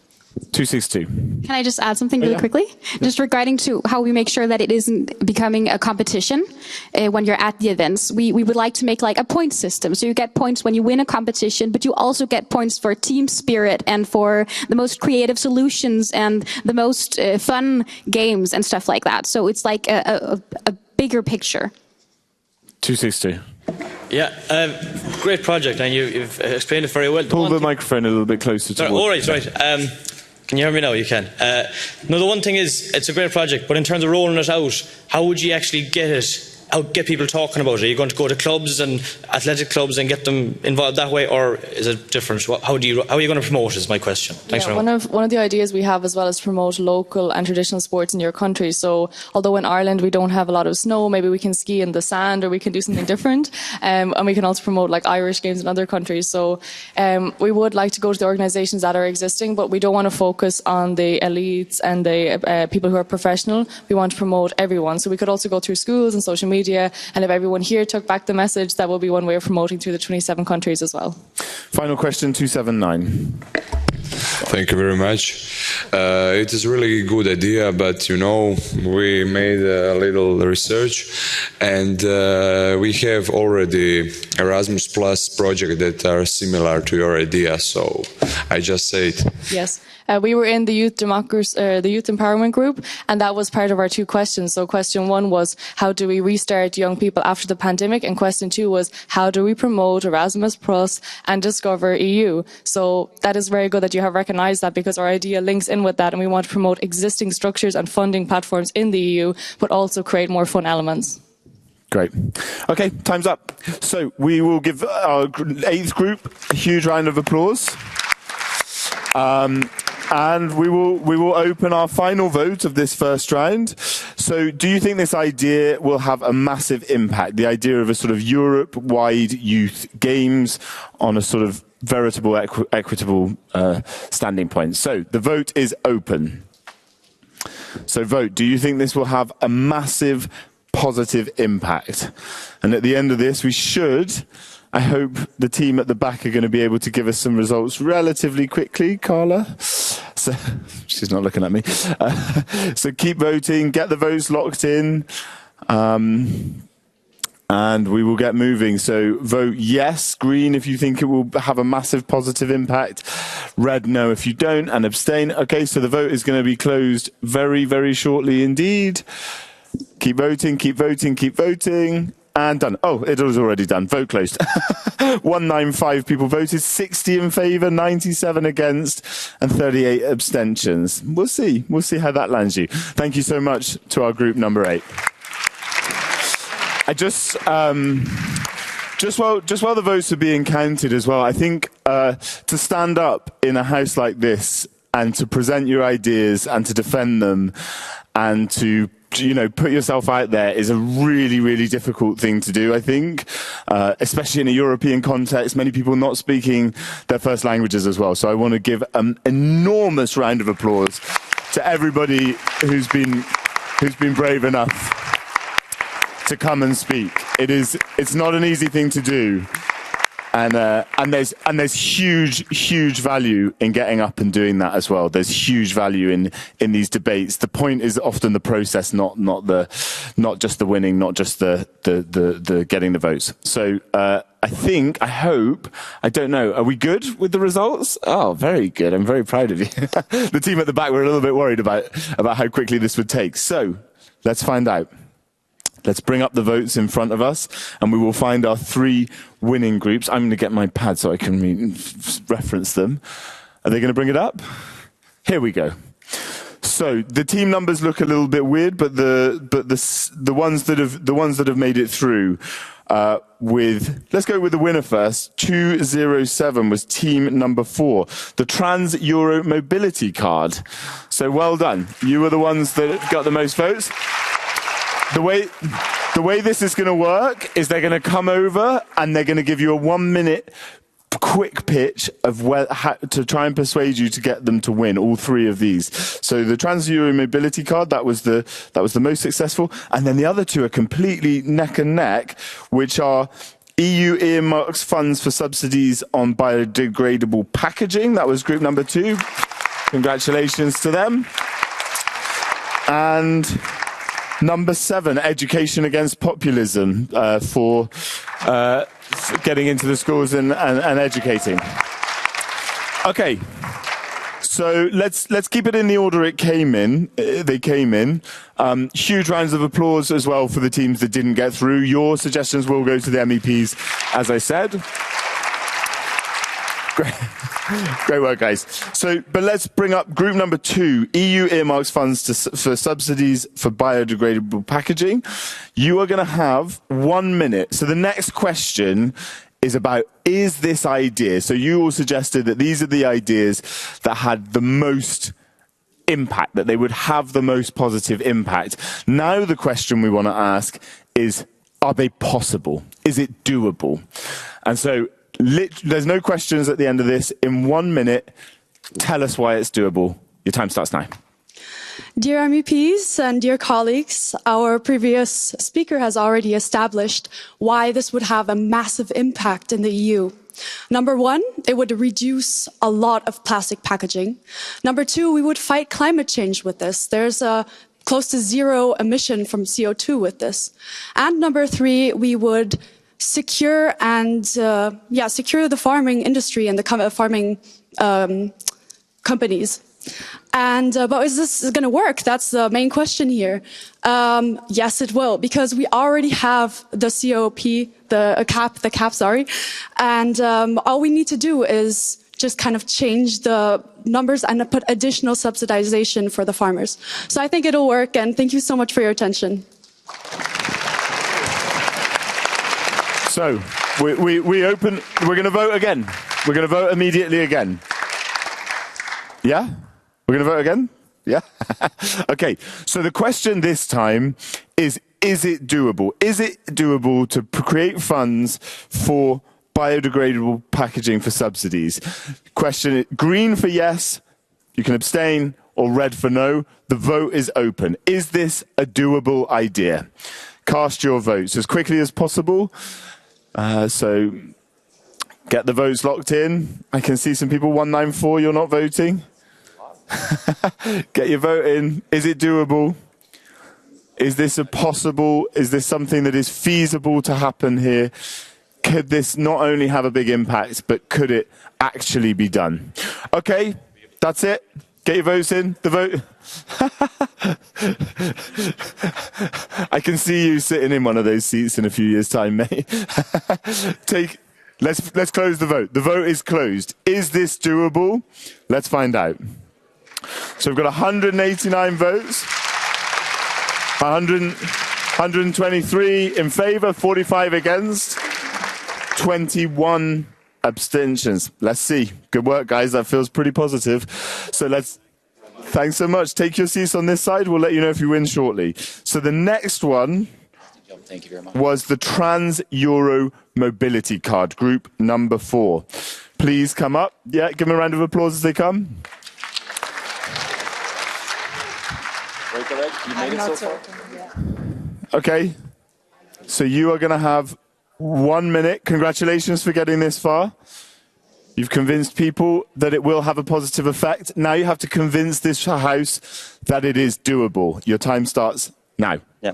262. Can I just add something really quickly? Just regarding to how we make sure that it isn't becoming a competition when you're at the events. We would like to make like a point system. So you get points when you win a competition, but you also get points for team spirit and for the most creative solutions and the most fun games and stuff like that. So it's like a bigger picture. 262. Yeah, great project, and you've explained it very well. Pull the microphone a little bit closer to. All right, right. Can you hear me now? You can. No, the one thing is, it's a great project, but in terms of rolling it out, how would you actually get people talking about it? Are you going to go to clubs and athletic clubs and get them involved that way, or is it different? How are you going to promote? Is my question. Thanks very much. One of the ideas we have as well is promote local and traditional sports in your country. So although in Ireland we don't have a lot of snow, maybe we can ski in the sand or we can do something different. And we can also promote like Irish games in other countries. So we would like to go to the organisations that are existing, but we don't want to focus on the elites and the people who are professional. We want to promote everyone. So we could also go through schools and social media. And if everyone here took back the message, that will be one way of promoting through the 27 countries as well. Final question, 279. Thank you very much. It is really a good idea, but you know, we made a little research, and we have already Erasmus Plus projects that are similar to your idea. So I just say it. Yes. We were in the Youth Empowerment Group, and that was part of our 2 questions. So question 1 was, how do we restart young people after the pandemic? And question 2 was, how do we promote Erasmus Plus and Discover EU? So that is very good that you have recognised that, because our idea links in with that, and we want to promote existing structures and funding platforms in the EU, but also create more fun elements. Great. Okay, time's up. So we will give our 8th group a huge round of applause. And we will open our final vote of this first round. So do you think this idea will have a massive impact? The idea of a sort of Europe-wide youth games on a sort of veritable equitable standing point. So the vote is open. So vote. Do you think this will have a massive positive impact? And at the end of this, we should... I hope the team at the back are going to be able to give us some results relatively quickly, Carla. So, she's not looking at me. So keep voting, get the votes locked in, and we will get moving. So vote yes, green if you think it will have a massive positive impact, red no if you don't, and abstain. Okay, so the vote is going to be closed very, very shortly indeed. Keep voting, keep voting, keep voting. And done. Oh, it was already done. Vote closed. 195 people voted, 60 in favour, 97 against, and 38 abstentions. We'll see. We'll see how that lands you. Thank you so much to our group number 8. I just while the votes are being counted as well, I think to stand up in a house like this and to present your ideas and to defend them and to put yourself out there is a really, really difficult thing to do, I think, especially in a European context, many people not speaking their first languages as well. So I want to give an enormous round of applause to everybody who's been brave enough to come and speak. It's not an easy thing to do. And there's huge value in getting up and doing that as well. There's huge value in these debates. The point is often the process, not just the winning, not just the getting the votes. So I hope, I don't know, are we good with the results? Oh, very good. I'm very proud of you. The team at the back were a little bit worried about how quickly this would take. So let's find out. Let's bring up the votes in front of us, and we will find our 3 winning groups. I'm going to get my pad so I can reference them. Are they going to bring it up? Here we go. So the team numbers look a little bit weird, but the ones that have made it through let's go with the winner first. 207 was team number 4, the Trans Euro Mobility Card. So well done. You were the ones that got the most votes. The way this is going to work is they're going to come over and they're going to give you a 1-minute quick pitch of how to try and persuade you to get them to win all 3 of these. So the Trans Euro Mobility Card, that was the most successful, and then the other 2 are completely neck and neck, which are EU earmarks funds for subsidies on biodegradable packaging. That was group number 2. Congratulations to them. And number 7, education against populism, for getting into the schools and educating. Okay, so let's keep it in the order it came in. They came in. Huge rounds of applause as well for the teams that didn't get through. Your suggestions will go to the MEPs, as I said. Great work, guys. But let's bring up group number 2, EU earmarks funds for subsidies for biodegradable packaging. You are going to have 1 minute. So the next question is about, is this idea? So you all suggested that these are the ideas that had the most impact, that they would have the most positive impact. Now the question we want to ask is, are they possible? Is it doable? And so there's no questions at the end of this. In 1 minute, tell us why it's doable. Your time starts now. Dear MEPs and dear colleagues, our previous speaker has already established why this would have a massive impact in the EU. Number 1, it would reduce a lot of plastic packaging. Number 2, we would fight climate change with this. There's a close to 0 emission from CO2 with this. And number 3, we would secure the farming industry and the farming companies. And but is this going to work? That's the main question here. Yes, it will, because we already have the the cap, and all we need to do is just kind of change the numbers and put additional subsidization for the farmers. So I think it'll work, and thank you so much for your attention. So we're going to vote again. We're going to vote immediately again. Yeah? We're going to vote again? Yeah? Okay. So the question this time is it doable? Is it doable to create funds for biodegradable packaging for subsidies? Question, green for yes, you can abstain, or red for no. The vote is open. Is this a doable idea? Cast your votes as quickly as possible. So get the votes locked in. I can see some people, 194, you're not voting. Get your vote in. Is it doable? Is this is this something that is feasible to happen here? Could this not only have a big impact, but could it actually be done? Okay, that's it. Get your votes in. The vote. I can see you sitting in one of those seats in a few years' time, mate. Let's close the vote. The vote is closed. Is this doable? Let's find out. So we've got 189 votes. 123 in favour, 45 against, 21 Abstentions. Let's see. Good work, guys. That feels pretty positive. So thanks so much. Take your seats on this side. We'll let you know if you win shortly. So the next one Thank you very much. Was the Trans-Euro Mobility Card, group number 4. Please come up. Yeah, give them a round of applause as they come. Very correct. You made it so far. Okay. So you are going to have 1 minute. Congratulations for getting this far. You've convinced people that it will have a positive effect. Now you have to convince this house that it is doable. Your time starts now. Yeah.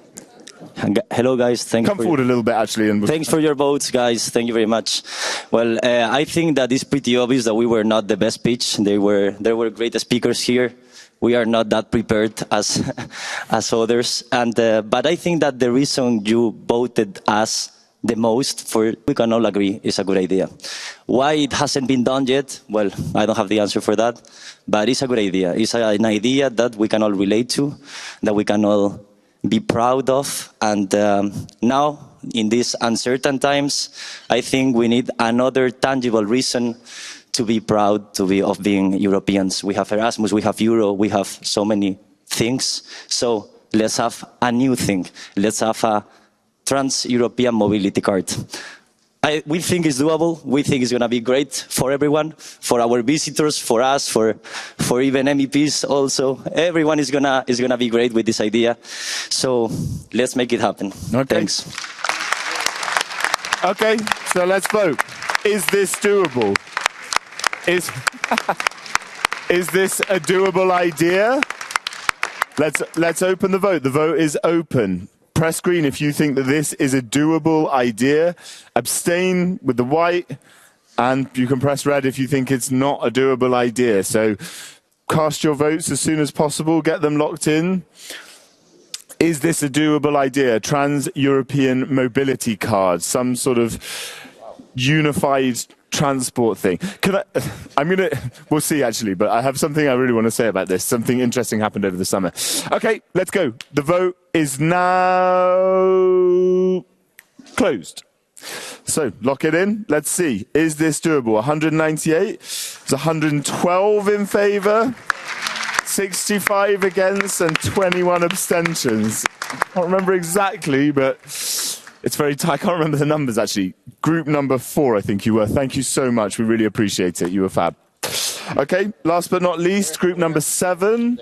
Hello, guys. Come forward a little bit, actually. And thanks for your votes, guys. Thank you very much. Well, I think that it's pretty obvious that we were not the best pitch. There were great speakers here. We are not that prepared as others. But I think that the reason you voted us the most we can all agree is a good idea. Why it hasn't been done yet? Well, I don't have the answer for that. But it's a good idea. It's an idea that we can all relate to, that we can all be proud of. And now, in these uncertain times, I think we need another tangible reason to be proud of being Europeans. We have Erasmus, we have Euro, we have so many things. So let's have a new thing. Let's have a Trans-European Mobility Card. We think it's doable. We think it's going to be great for everyone, for our visitors, for us, for even MEPs also. Everyone is gonna be great with this idea. So let's make it happen. Okay. Thanks. Okay, so let's vote. Is this doable? Is this a doable idea? Let's open the vote. The vote is open. Press green if you think that this is a doable idea. Abstain with the white. And you can press red if you think it's not a doable idea. So cast your votes as soon as possible. Get them locked in. Is this a doable idea? Trans-European Mobility Card. Some sort of unified transport thing. We'll see actually, but I have something I really want to say about this. Something interesting happened over the summer. Okay, let's go. The vote is now closed. So lock it in. Let's see. Is this doable? 198. It's 112 in favour, 65 against, and 21 abstentions. I can't remember exactly, but it's very tight. I can't remember the numbers, actually. Group number 4, I think you were. Thank you so much. We really appreciate it. You were fab. Okay, last but not least, group number 7,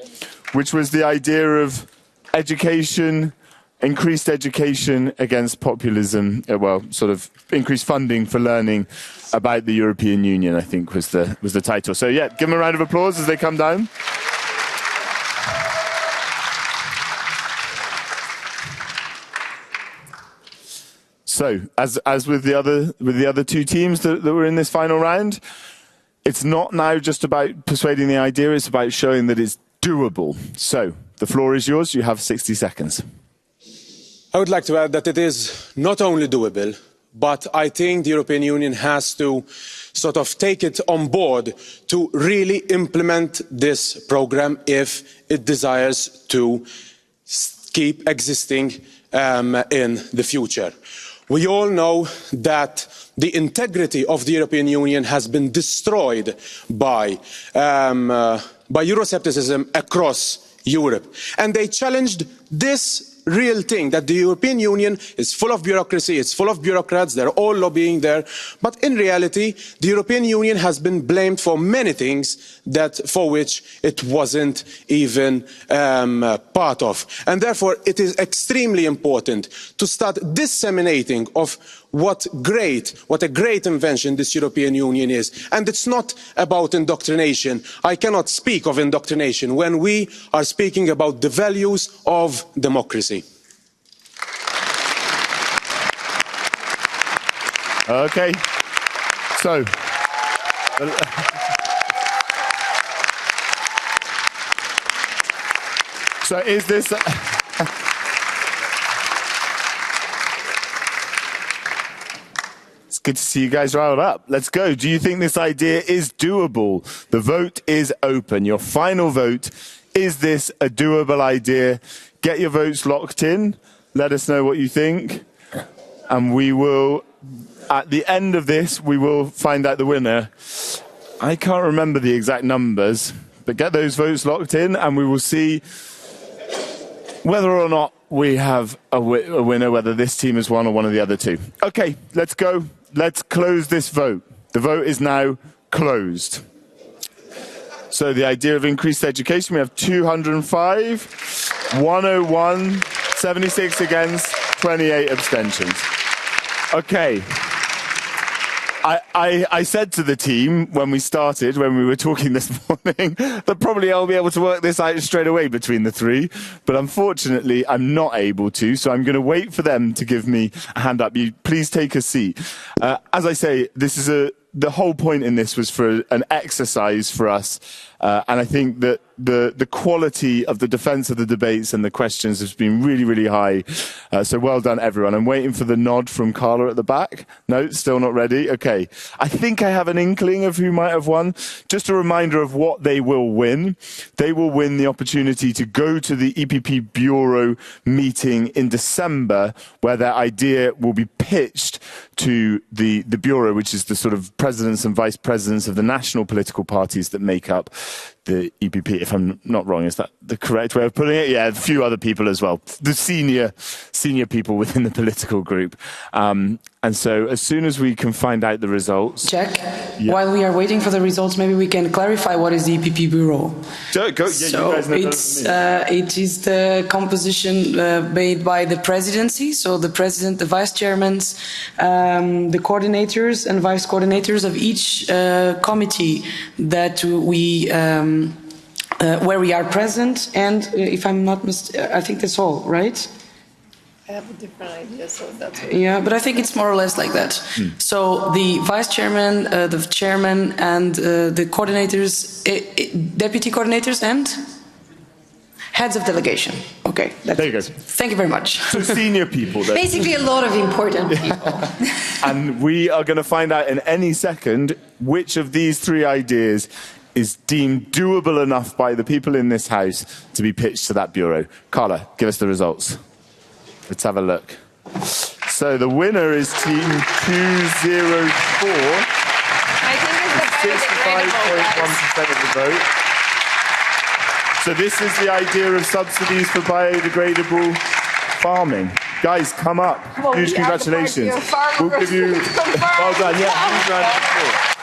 which was the idea of education, increased education against populism. Well, sort of increased funding for learning about the European Union, I think was the title. So yeah, give them a round of applause as they come down. So, as with the other two teams that were in this final round, it's not now just about persuading the idea, it's about showing that it's doable. So, the floor is yours, you have 60 seconds. I would like to add that it is not only doable, but I think the European Union has to sort of take it on board to really implement this programme if it desires to keep existing in the future. We all know that the integrity of the European Union has been destroyed by Euroscepticism across Europe. And they challenged this real thing, that the European Union is full of bureaucracy, it's full of bureaucrats, they're all lobbying there. But in reality, the European Union has been blamed for many things for which it wasn't even part of. And therefore, it is extremely important to start disseminating of what a great invention this European Union is. And it's not about indoctrination. I cannot speak of indoctrination when we are speaking about the values of democracy. Okay. So, is this... It's good to see you guys riled up. Let's go. Do you think this idea is doable? The vote is open. Your final vote. Is this a doable idea? Get your votes locked in. Let us know what you think. And we will at the end of this, we will find out the winner. I can't remember the exact numbers, but get those votes locked in and we will see whether or not we have a winner, whether this team has won or one of the other two. Okay, let's go. Let's close this vote. The vote is now closed. So the idea of increased education, we have 205, 101, 76 against, 28 abstentions. Okay. I said to the team when we started, when we were talking this morning, that probably I'll be able to work this out straight away between the three. But unfortunately, I'm not able to. So I'm going to wait for them to give me a hand up. You please take a seat. As I say, this is the whole point in this was for an exercise for us. And I think that the quality of the defence of the debates and the questions has been really, really high. So well done, everyone. I'm waiting for the nod from Carla at the back. No, still not ready. Okay. I think I have an inkling of who might have won. Just a reminder of what they will win. They will win the opportunity to go to the EPP Bureau meeting in December, where their idea will be pitched to the Bureau, which is the sort of presidents and vice presidents of the national political parties that make up the EPP, if I'm not wrong. Is that the correct way of putting it? Yeah, a few other people as well. The senior people within the political group. And so as soon as we can find out the results... Jack, while we are waiting for the results, maybe we can clarify what is the EPP Bureau. It is the composition made by the presidency, so the president, the vice chairmen, the coordinators and vice coordinators of each committee that we... where we are present, and if I'm not mistaken, I think that's all, right? I have a different idea, so that's what yeah, but I think it's more or less like that. So the vice chairman, the chairman, and the coordinators, deputy coordinators, and heads of delegation. Okay, there you go. Thank you very much. So senior people. Then. Basically, a lot of important people. And we are going to find out in any second which of these three ideas is deemed doable enough by the people in this house to be pitched to that bureau. Carla, give us the results. Let's have a look. So the winner is team 204. I think it's the 65.1% of the vote. So this is the idea of subsidies for biodegradable farming. Guys, come up. Huge congratulations. We'll give you... Well done. Yeah, huge round of applause.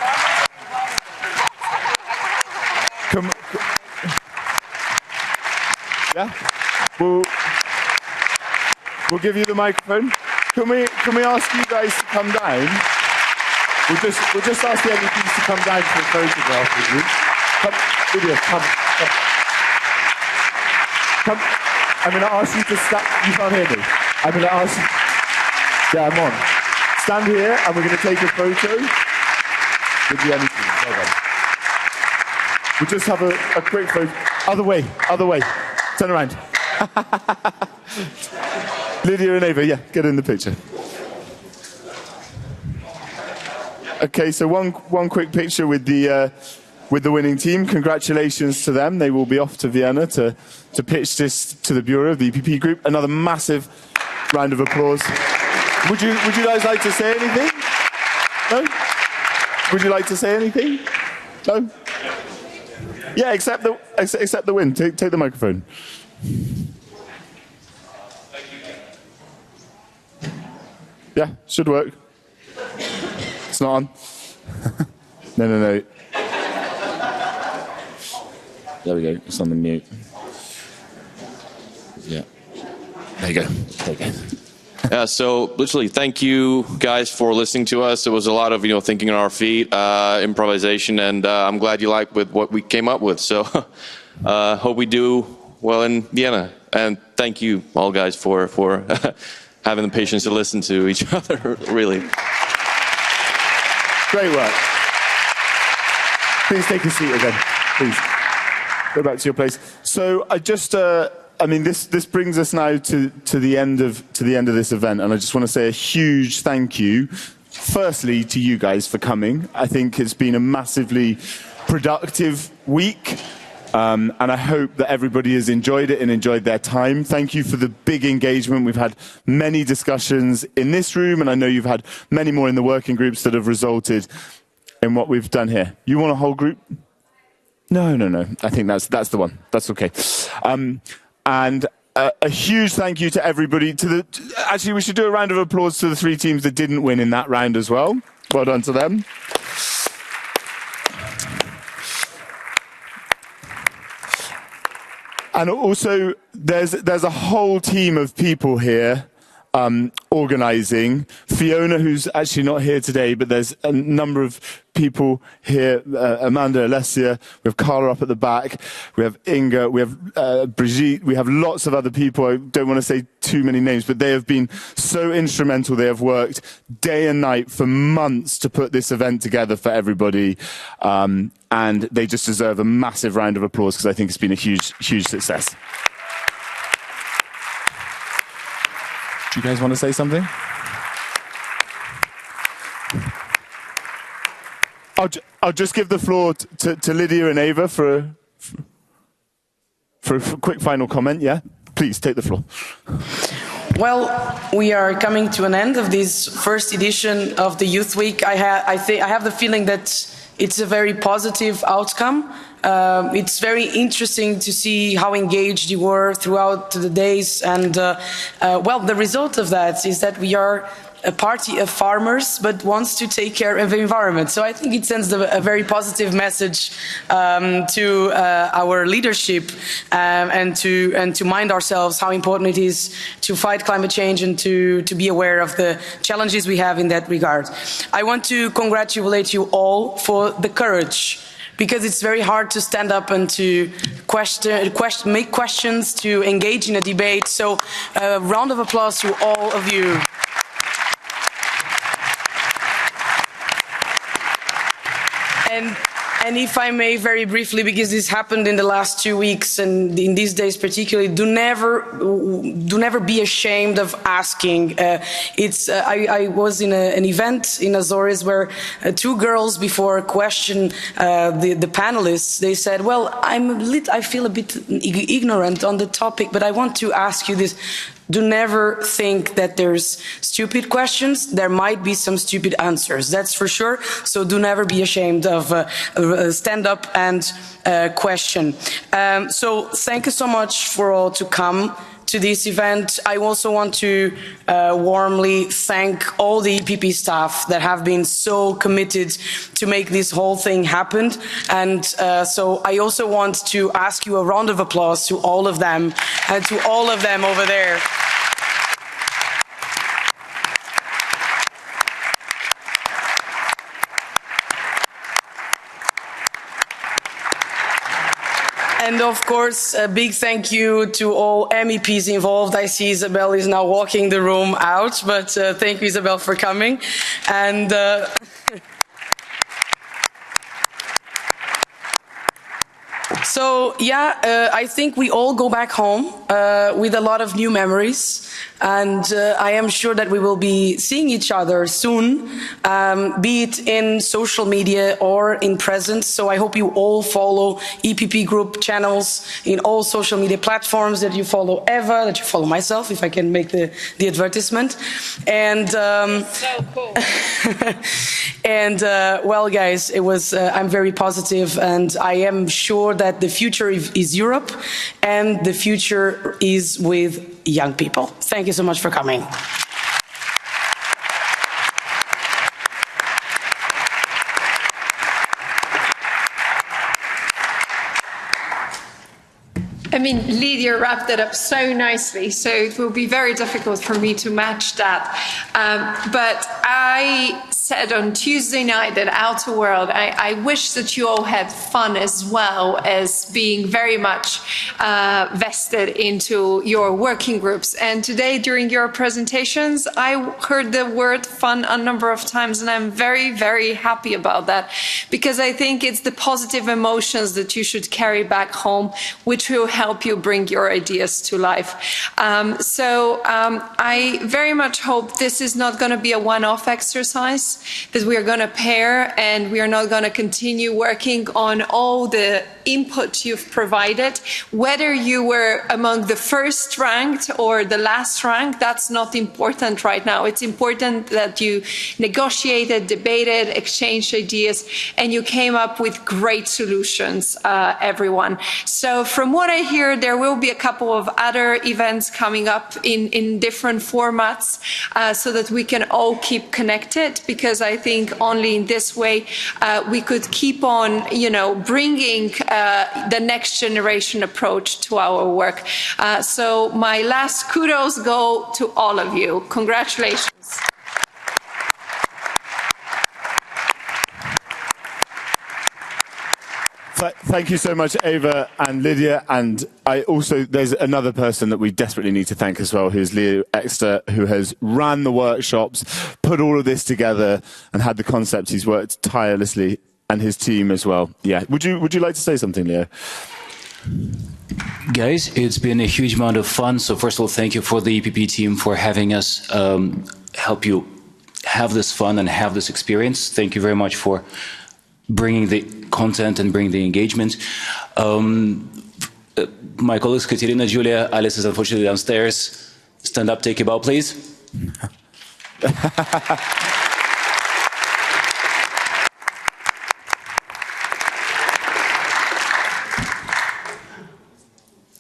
Yeah, we'll give you the microphone. Can we ask you guys to come down? We'll just ask the MEPs to come down for a photograph with you. Come, Lidia, come. I'm going to ask you to stand. You can't hear me. I'm going to ask you. Yeah, I'm on. Stand here, and we're going to take a photo with the MEPs. Well done. We'll just have a quick photo. Other way. Turn around. Lidia and Eva, yeah, get in the picture. Okay, so one quick picture with the winning team. Congratulations to them. They will be off to Vienna to pitch this to the Bureau, the EPP Group. Another massive round of applause. Would you guys like to say anything? No? Would you like to say anything? No? Yeah, accept the win. Take the microphone. Yeah, should work. It's not on. No. There we go. It's on the mute. Yeah. There you go. Yeah, so literally, thank you guys for listening to us. It was a lot of thinking on our feet, improvisation, and I'm glad you liked with what we came up with. So hope we do well in Vienna. And thank you all guys for having the patience to listen to each other. Really, great work. Please take a seat again. Please go back to your place. So I just. This brings us now to the end of this event, and I just want to say a huge thank you, firstly to you guys for coming. I think it's been a massively productive week. And I hope that everybody has enjoyed it and enjoyed their time. Thank you for the big engagement. We've had many discussions in this room, and I know you've had many more in the working groups that have resulted in what we've done here. You want a whole group? No. I think that's the one. That's okay. And a huge thank you to everybody. Actually, we should do a round of applause to the 3 teams that didn't win in that round as well. Well done to them. And also, there's a whole team of people here organising. Fiona, who's actually not here today, but there's a number of people here. Amanda, Alessia, we have Carla up at the back. We have Inga, we have Brigitte. We have lots of other people. I don't want to say too many names, but they have been so instrumental. They have worked day and night for months to put this event together for everybody. And they just deserve a massive round of applause because I think it's been a huge, huge success. Do you guys want to say something? I'll just give the floor to Lidia and Eva for a quick final comment. Yeah, please take the floor. Well, we are coming to an end of this first edition of the Youth Week. I have the feeling that it's a very positive outcome. It's very interesting to see how engaged you were throughout the days, and well, the result of that is that we are a party of farmers but wants to take care of the environment. So I think it sends a very positive message to our leadership and to mind ourselves how important it is to fight climate change and to be aware of the challenges we have in that regard. I want to congratulate you all for the courage, because it's very hard to stand up and to make questions, to engage in a debate. So a round of applause to all of you. And if I may very briefly, because this happened in the last 2 weeks and in these days particularly, do never be ashamed of asking. I was in an event in Azores where 2 girls, before questioned the panelists, they said, well, I feel a bit ignorant on the topic, but I want to ask you this. Do never think that there's stupid questions. There might be some stupid answers, that's for sure. So do never be ashamed of stand up and question. So thank you so much for all to come to this event. I also want to warmly thank all the EPP staff that have been so committed to make this whole thing happen. And so I also want to ask you a round of applause to all of them and to all of them over there. And of course, a big thank you to all MEPs involved. I see Isabel is now walking the room out, but thank you, Isabel, for coming. And so, yeah, I think we all go back home with a lot of new memories. And I am sure that we will be seeing each other soon, be it in social media or in presence. So I hope you all follow EPP Group channels in all social media platforms, that you follow Eva, that you follow myself, if I can make the advertisement. And so cool. And well, guys, it was. I'm very positive, and I am sure that the future is Europe, and the future is with young people. Thank you so much for coming. I mean, Lidia wrapped it up so nicely, so it will be very difficult for me to match that. But I said on Tuesday night at Outer World, I wish that you all had fun as well as being very much vested into your working groups. And today, during your presentations, I heard the word fun a number of times, and I'm very, very happy about that, because I think it's the positive emotions that you should carry back home, which will help you bring your ideas to life. So I very much hope this is not going to be a one-off exercise. hands, that we are going to pair, and we are not going to continue working on all the input you've provided. Whether you were among the first ranked or the last ranked, that's not important right now. It's important that you negotiated, debated, exchanged ideas, and you came up with great solutions, everyone. So from what I hear, there will be a couple of other events coming up in different formats, so that we can all keep connected, because I think only in this way we could keep on, bringing the next generation approach to our work. So my last kudos go to all of you. Congratulations. Thank you so much, Eva and Lydia. And there's another person that we desperately need to thank as well, who's Leo Exeter, who has ran the workshops, put all of this together and had the concept. He's worked tirelessly, and his team as well. Yeah. Would you like to say something, Leo? Guys, it's been a huge amount of fun. So first of all, thank you for the EPP team for having us help you have this fun and have this experience. Thank you very much for bringing the content and bringing the engagement. My colleagues Katerina, Julia, Alice is unfortunately downstairs. Stand up, take a bow, please.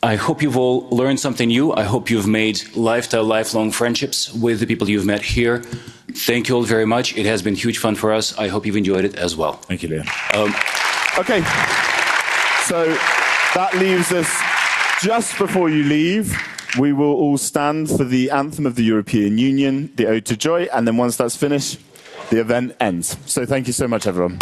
I hope you've all learned something new. I hope you've made lifelong friendships with the people you've met here. Thank you all very much. It has been huge fun for us. I hope you've enjoyed it as well. Thank you, Leo. Okay, so that leaves us just before you leave. We will all stand for the anthem of the European Union, the Ode to Joy, and then once that's finished, the event ends. So thank you so much, everyone.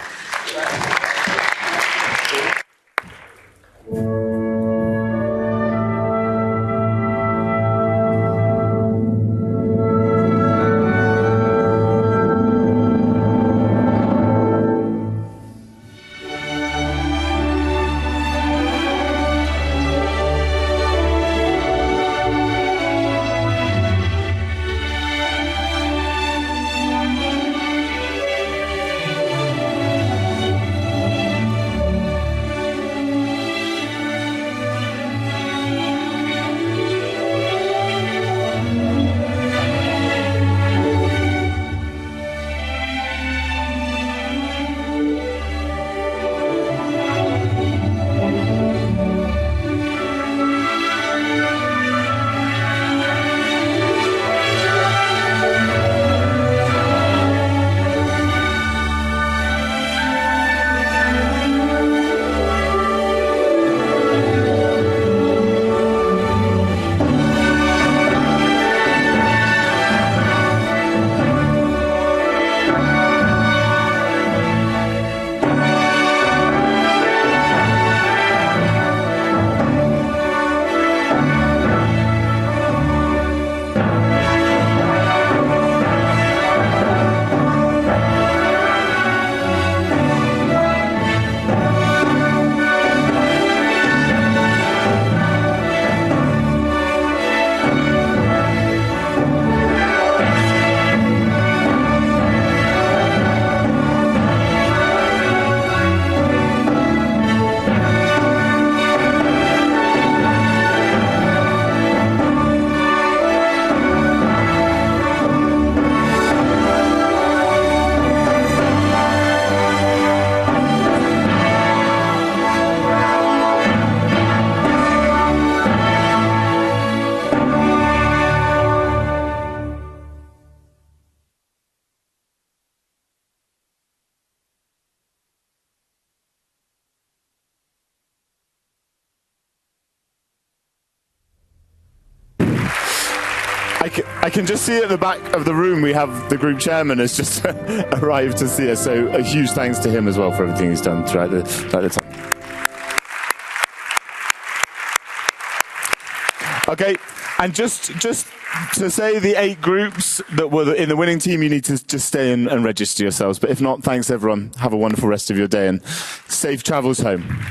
I can just see at the back of the room we have the group chairman has just arrived to see us, so a huge thanks to him as well for everything he's done throughout the time. Okay, and just to say the 8 groups that were in the winning team, you need to just stay and register yourselves. But if not, thanks everyone. Have a wonderful rest of your day and safe travels home.